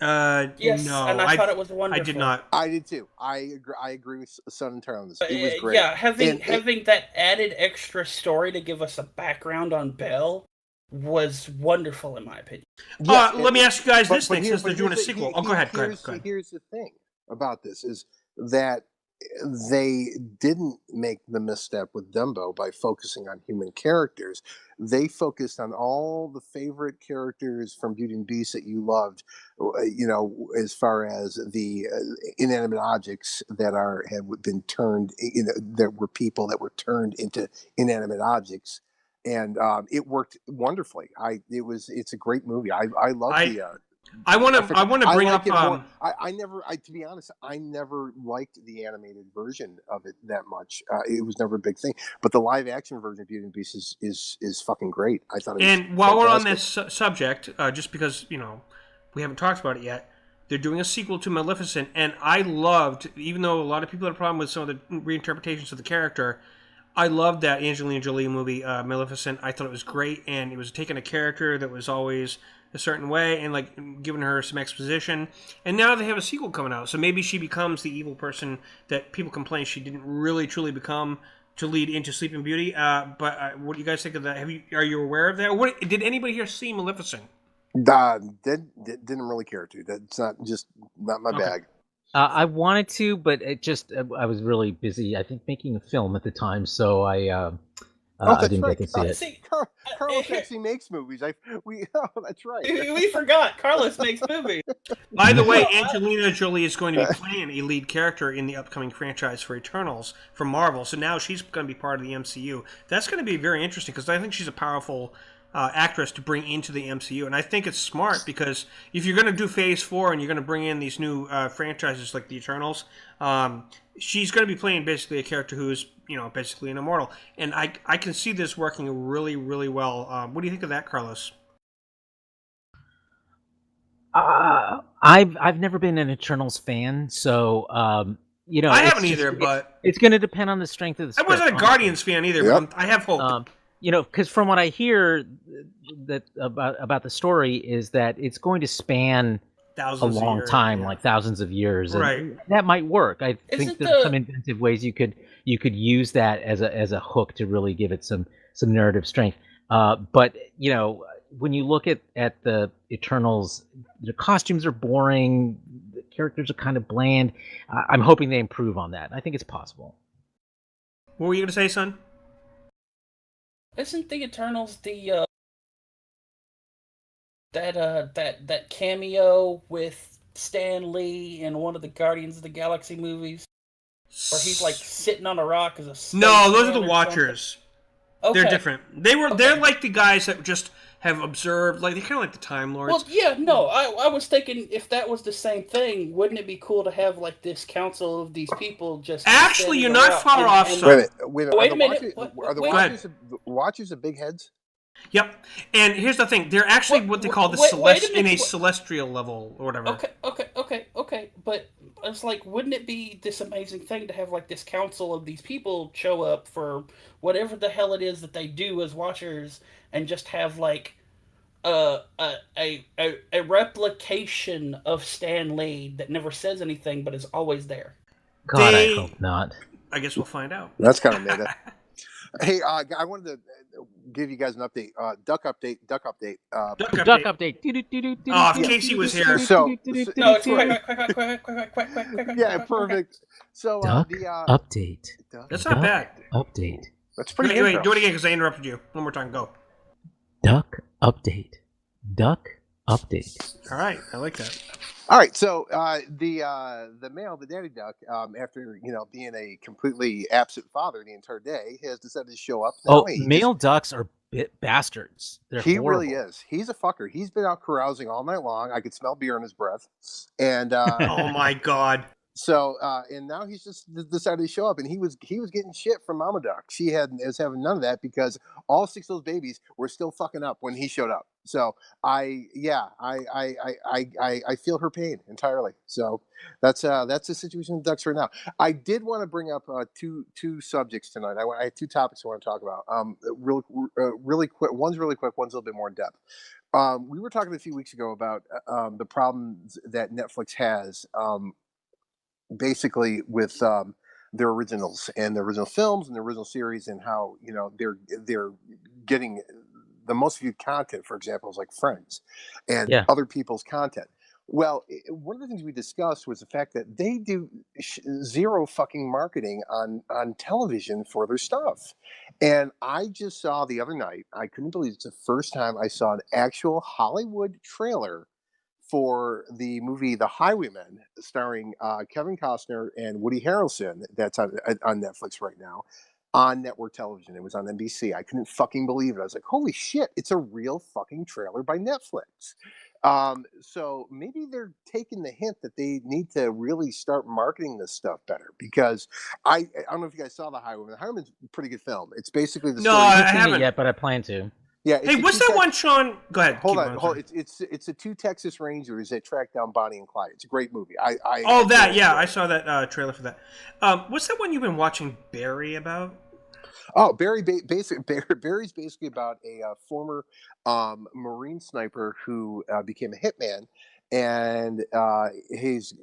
Yes, no, and I thought it was wonderful. I did not. I did too. I agree with Son entirely on this. It was great. Yeah, having And that added extra story to give us a background on Belle was wonderful, in my opinion. yes, Let me ask you guys this thing, here- since they're doing a here's the- sequel. here- Go ahead. Here's the thing about this is that they didn't make the misstep with Dumbo by focusing on human characters. They focused on all the favorite characters from Beauty and the Beast that you loved, as far as the inanimate objects that have been turned, there were people that were turned into inanimate objects. And it worked wonderfully. It's a great movie. I love I want to bring up. To be honest, I never liked the animated version of it that much. It was never a big thing. But the live action version of Beauty and the Beast is fucking great. I thought it was And while we're on fantastic. this subject, just because we haven't talked about it yet, they're doing a sequel to Maleficent, and I loved, even though a lot of people had a problem with some of the reinterpretations of the character, I loved that Angelina Jolie movie, Maleficent. I thought it was great, and it was taking a character that was always a certain way and like giving her some exposition. And now they have a sequel coming out, so maybe she becomes the evil person that people complain she didn't really truly become to lead into Sleeping Beauty. But what do you guys think of that? Are you aware of that? Did anybody here see Maleficent? Didn't really care to. That's not my Okay. bag. I wanted to, but I was really busy, I think, making a film at the time, so I didn't get to see it. See, Carlos actually makes movies. That's right. we forgot. Carlos makes movies. By the way, Angelina Jolie is going to be playing a lead character in the upcoming franchise for Eternals from Marvel. So now she's going to be part of the MCU. That's going to be very interesting because I think she's a powerful actress to bring into the MCU. And I think it's smart because if you're going to do Phase 4 and you're going to bring in these new franchises like the Eternals, she's going to be playing basically a character who's basically an immortal. And I can see this working really, really well. What do you think of that, Carlos? I've never been an Eternals fan, so I haven't either. But it's going to depend on the strength of the I script. wasn't a Guardians fan either. Yep. But I have hope. Because from what I hear that about the story is that it's going to span Thousands a of long years, time, yeah. like thousands of years, and Right. that might work. I Isn't think there's some inventive ways you could use that as a hook to really give it some narrative strength. But when you look at the Eternals, the costumes are boring, the characters are kind of bland. I'm hoping they improve on that. I think it's possible. What were you going to say, son? Isn't the Eternals the that cameo with Stan Lee in one of the Guardians of the Galaxy movies, where he's like sitting on a rock as a No, those are spaceman the or Watchers. something? They're different. They're like the guys that just have observed, like they're kind of like the Time Lords. Well, yeah, no, I was thinking if that was the same thing, wouldn't it be cool to have like this council of these people just Actually, standing you're not around far off, son. Wait a minute. Wait a minute. Are the Wait. Watchers the Watchers the big heads? Yep. And here's the thing: they're actually what they call the in a celestial level or whatever. Okay. But it's like, wouldn't it be this amazing thing to have like this council of these people show up for whatever the hell it is that they do as watchers, and just have like a replication of Stan Lee that never says anything but is always there? God, I hope not. I guess we'll find out. That's kind of meta. Hey, I wanted to give you guys an update. Duck update. Duck update. Oh, if Casey was here. No, it's quick. Yeah, perfect. So Duck update. That's not bad. Update. That's pretty good. good. Wait, do it again because I interrupted you. One more time, go. Duck update. Duck update. All right, I like that. All right, so the male, the daddy duck, after being a completely absent father the entire day, has decided to show up. Now, male ducks are bastards. He really is. He's a fucker. He's been out carousing all night long. I could smell beer in his breath, and oh my god. So and now he's just decided to show up, and he was getting shit from Mama Duck. She was having none of that because all 6 of those babies were still fucking up when he showed up. So I feel her pain entirely. So that's the situation with ducks right now. I did want to bring up two subjects tonight. I have 2 topics I want to talk about. Really quick. One's really quick. One's a little bit more in depth. We were talking a few weeks ago about the problems that Netflix has. Basically with their originals and the original films and the original series, and how they're getting the most viewed content, for example, is like Friends and other people's content. Well, one of the things we discussed was the fact that they do zero fucking marketing on television for their stuff. And I just saw the other night, I couldn't believe it's the first time I saw an actual Hollywood trailer for the movie The Highwaymen, starring Kevin Costner and Woody Harrelson, that's on Netflix right now, on network television. It was on NBC. I couldn't fucking believe it. I was like, holy shit, it's a real fucking trailer by Netflix. So maybe they're taking the hint that they need to really start marketing this stuff better, because I don't know if you guys saw The Highwaymen. The Highwaymen's a pretty good film. It's basically the story. I haven't seen it yet, but I plan to. Yeah. Hey, what's that one, Sean? Go ahead. Hold on. It's the 2 Texas Rangers that track down Bonnie and Clyde. It's a great movie. I saw that trailer for that. What's that one you've been watching Barry about? Oh, Barry's basically about a former Marine sniper who became a hitman, and he's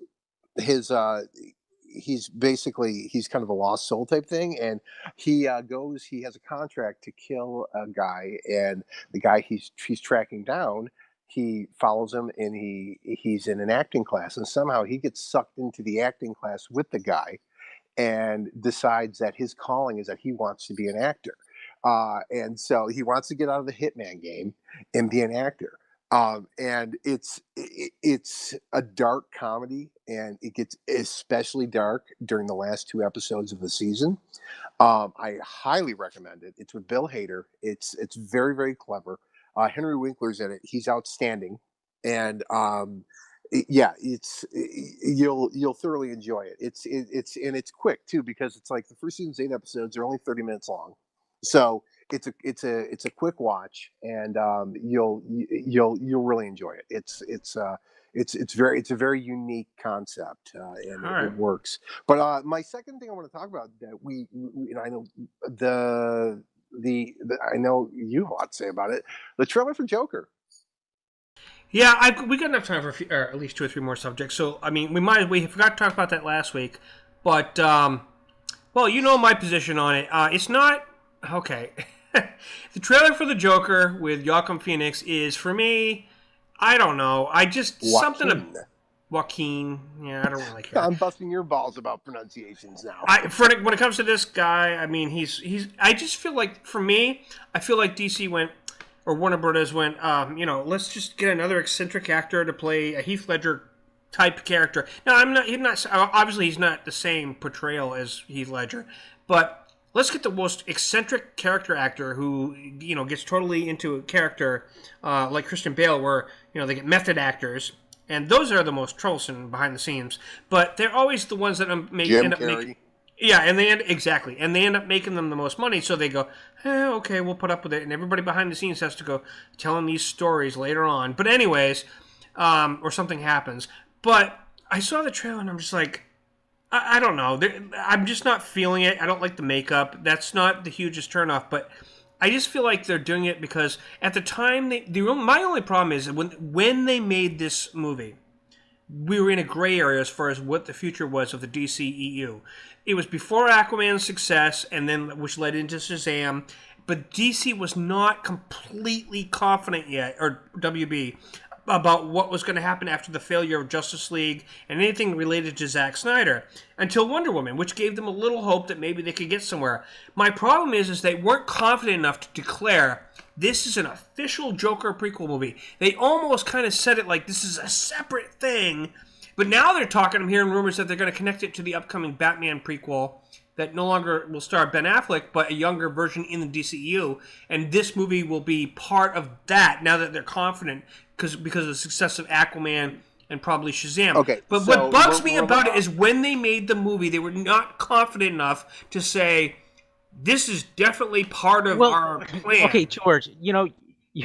kind of a lost soul type thing, and he has a contract to kill a guy, and the guy he's tracking down, he follows him, and he's in an acting class, and somehow he gets sucked into the acting class with the guy and decides that his calling is that he wants to be an actor, and so he wants to get out of the hitman game and be an actor. And it's a dark comedy, and it gets especially dark during the last 2 episodes of the season. I highly recommend it. It's with Bill Hader. It's very, very clever. Henry Winkler's in it. He's outstanding, and you'll thoroughly enjoy it. It's quick too, because it's like the first season's 8 episodes. They're only 30 minutes long, so it's a quick watch, and you'll really enjoy it. It's a very unique concept, and it works. But my second thing I want to talk about, that I know I know you have a lot to say about it. The trailer for Joker. Yeah, we got enough time for at least 2 or 3 more subjects. So I mean, we forgot to talk about that last week, but well, you know my position on it. It's not okay. The trailer for the Joker with Joaquin Phoenix is, for me, I don't know. Joaquin. Yeah, I don't really care. I'm busting your balls about pronunciations now. When it comes to this guy, I mean, he's. I just feel like, for me, I feel like DC went, or Warner Brothers went, let's just get another eccentric actor to play a Heath Ledger type character. Now, obviously he's not the same portrayal as Heath Ledger, but let's get the most eccentric character actor who, gets totally into a character, like Christian Bale, where, they get method actors, and those are the most troublesome behind the scenes. But they're always the ones that end up making. Yeah, and they end up making them the most money. So they go, okay, we'll put up with it, and everybody behind the scenes has to go telling these stories later on. But anyways, or something happens. But I saw the trailer and I'm just like, I don't know. I'm just not feeling it. I don't like the makeup. That's not the hugest turnoff, but I just feel like they're doing it because at the time my only problem is when they made this movie, we were in a gray area as far as what the future was of the DCEU. It was before Aquaman's success, and then which led into Shazam. But DC was not completely confident yet, or WB, about what was going to happen after the failure of Justice League and anything related to Zack Snyder until Wonder Woman, which gave them a little hope that maybe they could get somewhere. My problem is they weren't confident enough to declare this is an official Joker prequel movie. They almost kind of said it like this is a separate thing, but now they're talking, I'm hearing rumors that they're going to connect it to the upcoming Batman prequel that no longer will star Ben Affleck, but a younger version in the DCU, and this movie will be part of that now that they're confident because of the success of Aquaman and probably Shazam. Okay, but so what bugs me about it is when they made the movie, they were not confident enough to say, this is definitely part of our plan. Okay, George, you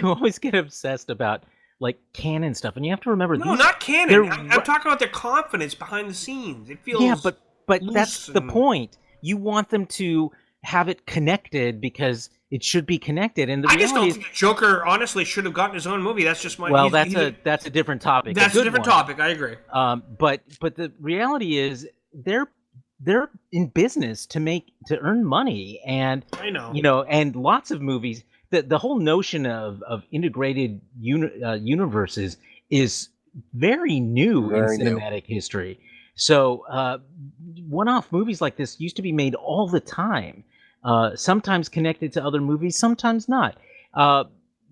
always get obsessed about like canon stuff, and you have to remember No, not canon. they're- I'm talking about their confidence behind the scenes. It feels but that's the point. You want them to have it connected because it should be connected, and the I just don't reality think Joker honestly should have gotten his own movie. That's just my. well, that's a different topic. That's a good different one. topic. I agree. But the reality is they're in business to earn money, and I know. And lots of movies. The whole notion of integrated universes is very new in cinematic history. So one-off movies like this used to be made all the time, sometimes connected to other movies, sometimes not.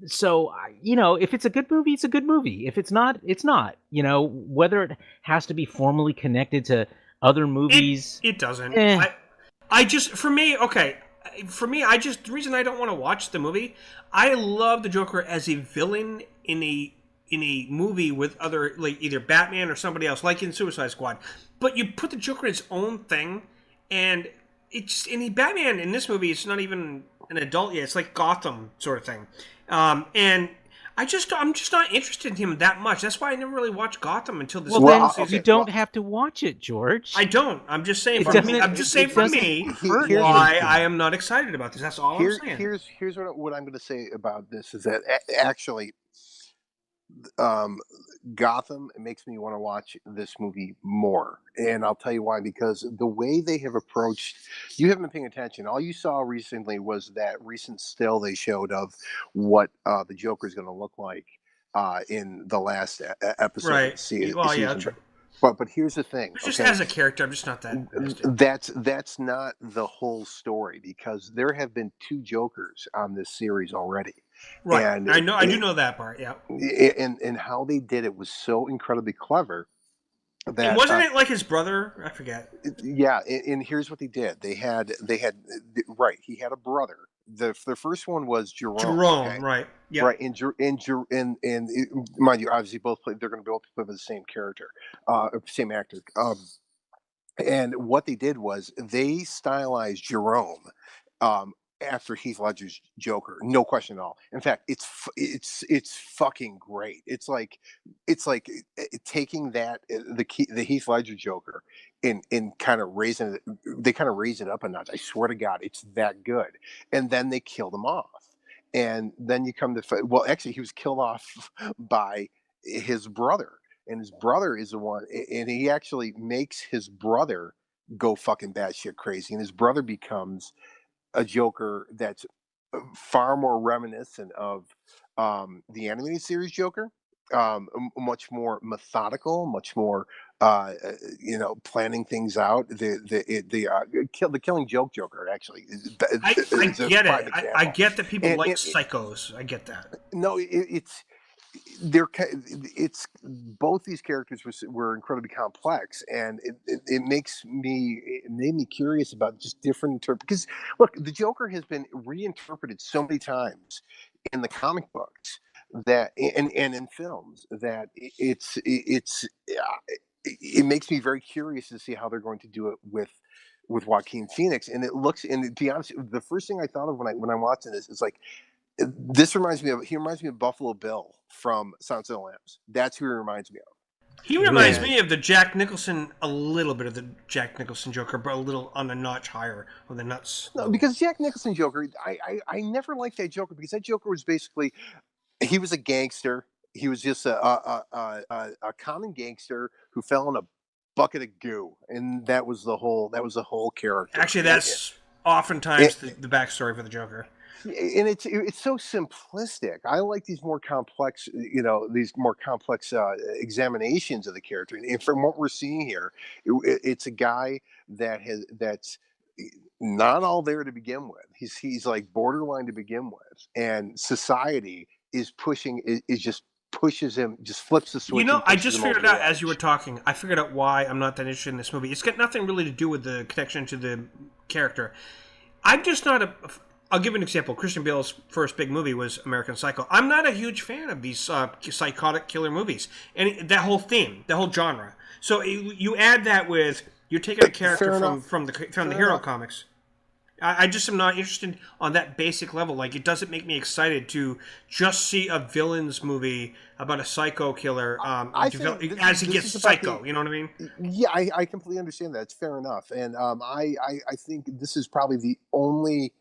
So if it's a good movie, it's a good movie. If it's not, it's not. Whether it has to be formally connected to other movies, it doesn't. The reason I don't want to watch the movie, I love the Joker as a villain in a movie with other, like either Batman or somebody else, like in Suicide Squad. But you put the Joker in his own thing, and Batman in this movie, it's not even an adult yet. It's like Gotham sort of thing, and I'm just not interested in him that much. That's why I never really watched Gotham until this season. You don't have to watch it, George. I don't. I'm just saying for me why I am not excited about this. That's all I'm saying. Here's what I'm going to say about this is that actually, Gotham makes me want to watch this movie more, and I'll tell you why. Because the way they have approached, you haven't been paying attention. All you saw recently was that recent still they showed of what the Joker is going to look like in the last episode. Right. Well, yeah. True. But here's the thing. Just as a character, I'm just not that. That's not the whole story, because there have been 2 Jokers on this series already. Right, and I do know that part. Yeah, and how they did it was so incredibly clever. That wasn't it like his brother? I forget. Yeah, and here's what they did. They had right. He had a brother. The first one was Jerome. Okay? Right? Yeah. Right, and mind you, obviously they're going to both play with the same character, same actor. And what they did was they stylized Jerome. After Heath Ledger's Joker, no question at all. In fact, it's fucking great. It's like taking that the Heath Ledger Joker and kind of raising it. They kind of raise it up a notch. I swear to God, it's that good. And then they killed him off. And then you come to actually, he was killed off by his brother, and his brother is the one, and he actually makes his brother go fucking batshit crazy, and his brother becomes a Joker that's far more reminiscent of the animated series Joker, much more methodical, much more planning things out. The Killing Joke Joker actually. I get it. I get that people like psychos. I get that. No, it's both these characters were incredibly complex, and it made me curious about just different because look, the Joker has been reinterpreted so many times in the comic books that and in films that it makes me very curious to see how they're going to do it with with Joaquin Phoenix, and it looks. And to be honest, the first thing I thought of when I'm watching this is like, this reminds me of Buffalo Bill from Silence of the Lambs. That's who he reminds me of. He reminds Really? me of the Jack Nicholson, a little bit of the Jack Nicholson Joker, but a little on the notch higher on the nuts. No, because Jack Nicholson Joker, I never liked that Joker because that Joker was basically, he was a gangster. He was just a common gangster who fell in a bucket of goo, and that was the whole character. Actually, that's oftentimes the backstory for the Joker. And it's so simplistic. I like these more complex, examinations of the character. And from what we're seeing here, it's a guy that's not all there to begin with. He's like borderline to begin with, and society is just pushes him, just flips the switch. You know, I just figured figured out as you were talking, I figured out why I'm not that interested in this movie. It's got nothing really to do with the connection to the character. I'm just not I'll give an example. Christian Bale's first big movie was American Psycho. I'm not a huge fan of these psychotic killer movies. And that whole theme, that whole genre. So you add that with, you're taking a character from the hero comics. I just am not interested on that basic level. Like, it doesn't make me excited to just see a villain's movie about a psycho killer as he gets psycho. You know what I mean? Yeah, I completely understand that. It's fair enough. And I think this is probably the only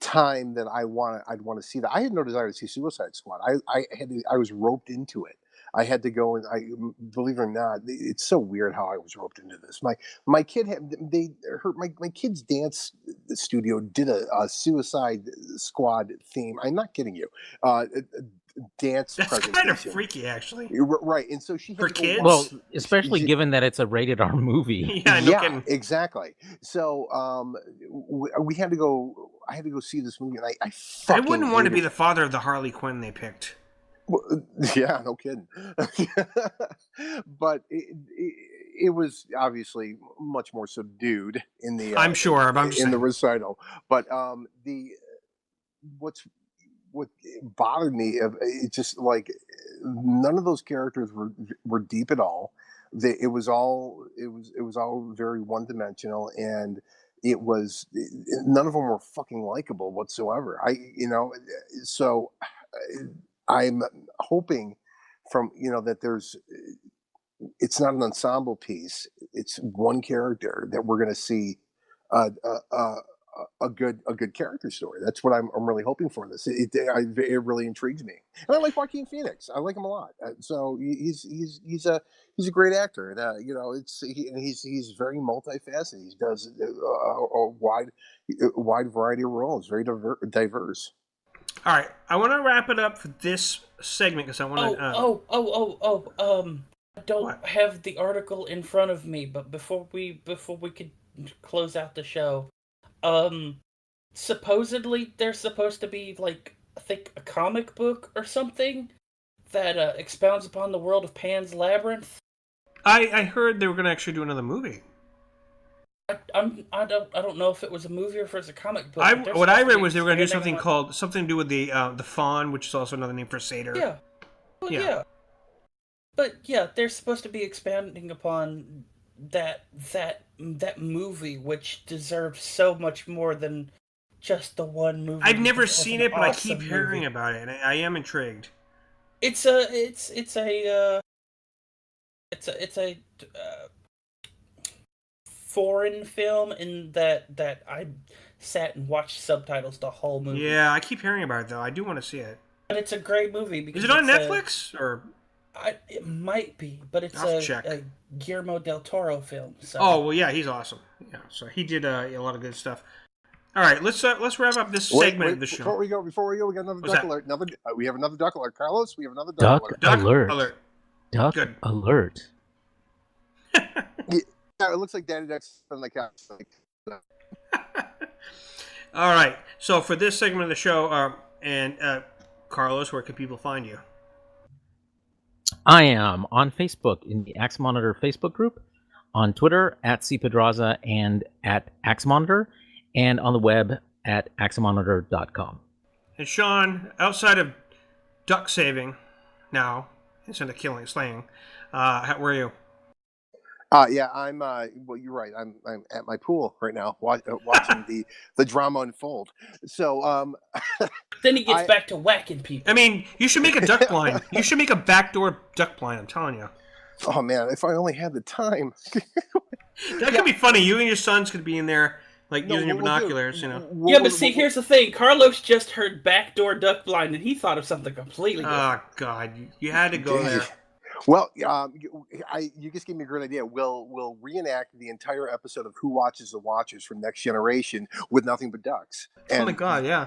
time that I'd want to see that. I had no desire to see Suicide Squad. I was roped into it. I had to go, and believe it or not, it's so weird how I was roped into this. My kid's dance studio did a Suicide Squad theme. I'm not kidding you. Dance That's presentation. kind of freaky, actually. Right, and so she had for to go kids. Well, especially given that it's a rated R movie. Yeah, no kidding. Exactly. So we had to go. I had to go see this movie, and I wouldn't want to be the father of the Harley Quinn they picked. Well, yeah, no kidding. But it was obviously much more subdued in the. I'm sure, but I'm just in the saying. recital. But what bothered me, it's just like none of those characters were deep at all. It was all very one dimensional, and none of them were fucking likable whatsoever. So I'm hoping that it's not an ensemble piece. It's one character that we're going to see a good character story. That's what I'm really hoping for. This it really intrigues me, and I like Joaquin Phoenix. I like him a lot. So he's a great actor, and he's very multifaceted. He does a wide variety of roles, very diverse. All right, I want to wrap it up for this segment because I want to. I don't What? have the article in front of me, but before we could close out the show, supposedly there's supposed to be, like, I think a comic book or something that expounds upon the world of Pan's Labyrinth. I heard they were going to actually do another movie. I don't know if it was a movie or if it was a comic book. What I read was they were going to do something to do with the Fawn, which is also another name for Satyr. Yeah. Well, yeah. But yeah, they're supposed to be expanding upon that movie, which deserves so much more than just the one movie. I've never seen it, but I awesome keep hearing movie. about it, and I am intrigued. It's a foreign film in that I sat and watched subtitles the whole movie. Yeah, I keep hearing about it though. I do want to see it. But it's a great movie because Is it on Netflix or? It might be, but it's a Guillermo del Toro film. So. Oh well, yeah, he's awesome. Yeah, so he did a lot of good stuff. All right, let's wrap up this segment of the show. Before we go, we got another What's duck that? alert. We have another duck alert, Carlos. We have another duck alert. Duck alert. alert. Duck Good. alert. Yeah, it looks like Daddy Duck's on the couch. All right, so for this segment of the show, Carlos, where can people find you? I am on Facebook in the Axe Monitor Facebook group, on Twitter at cpedraza and at Axe Monitor, and on the web at axemonitor.com. And Sean, outside of duck saving now, instead of slaying, where are you? Yeah, I'm. Well, you're right. I'm at my pool right now, watching the drama unfold. So, Then he gets I back to whacking people. I mean, you should make a duck blind. You should make a backdoor duck blind. I'm telling you. oh man, if I only had the time. That could be funny. You and your sons could be in there, like No, using your what we'll do- binoculars. You know. Yeah, but see, here's the thing. Carlos just heard backdoor duck blind, and he thought of something completely different. Oh God, you had to go there. Well, you just gave me a great idea. We'll reenact the entire episode of Who Watches the Watchers from Next Generation with nothing but ducks. And, Oh my God, yeah.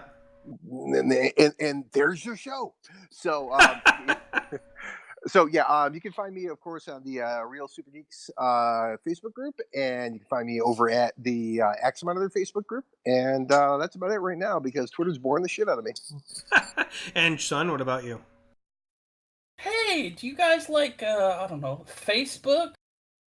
And there's your show. So, you can find me, of course, on the Real Super Geeks Facebook group, and you can find me over at the X Monitor Facebook group, and that's about it right now because Twitter's boring the shit out of me. And son, what about you? Hey, do you guys like I don't know, Facebook?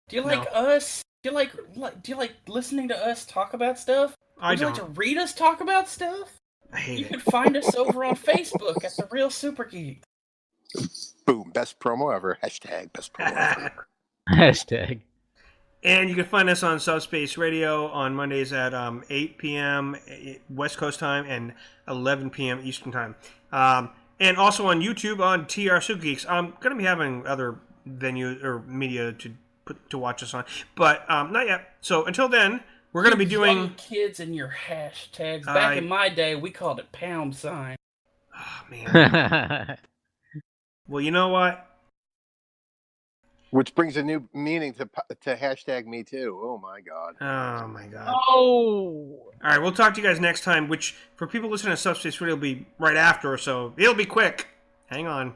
Do you like No. us? Do you like listening to us talk about stuff? I Would you don't. like to read us talk about stuff? I hate You it. can find us over on Facebook at the Real Super Geek. Boom, best promo ever. Hashtag best promo ever. Hashtag. And you can find us on Subspace Radio on Mondays at 8 p.m. West Coast time and 11 p.m. Eastern time. And also on YouTube on TR Super Geeks. I'm going to be having other venues or media to watch us on, but not yet. So until then, we're going to be doing... Young kids and your hashtags. Back in my day, we called it #. Oh, man. Well, you know what? Which brings a new meaning to hashtag me too. Oh my god. Oh, my God. Oh! All right, we'll talk to you guys next time, which for people listening to Subspace Radio will be right after, so it'll be quick. Hang on.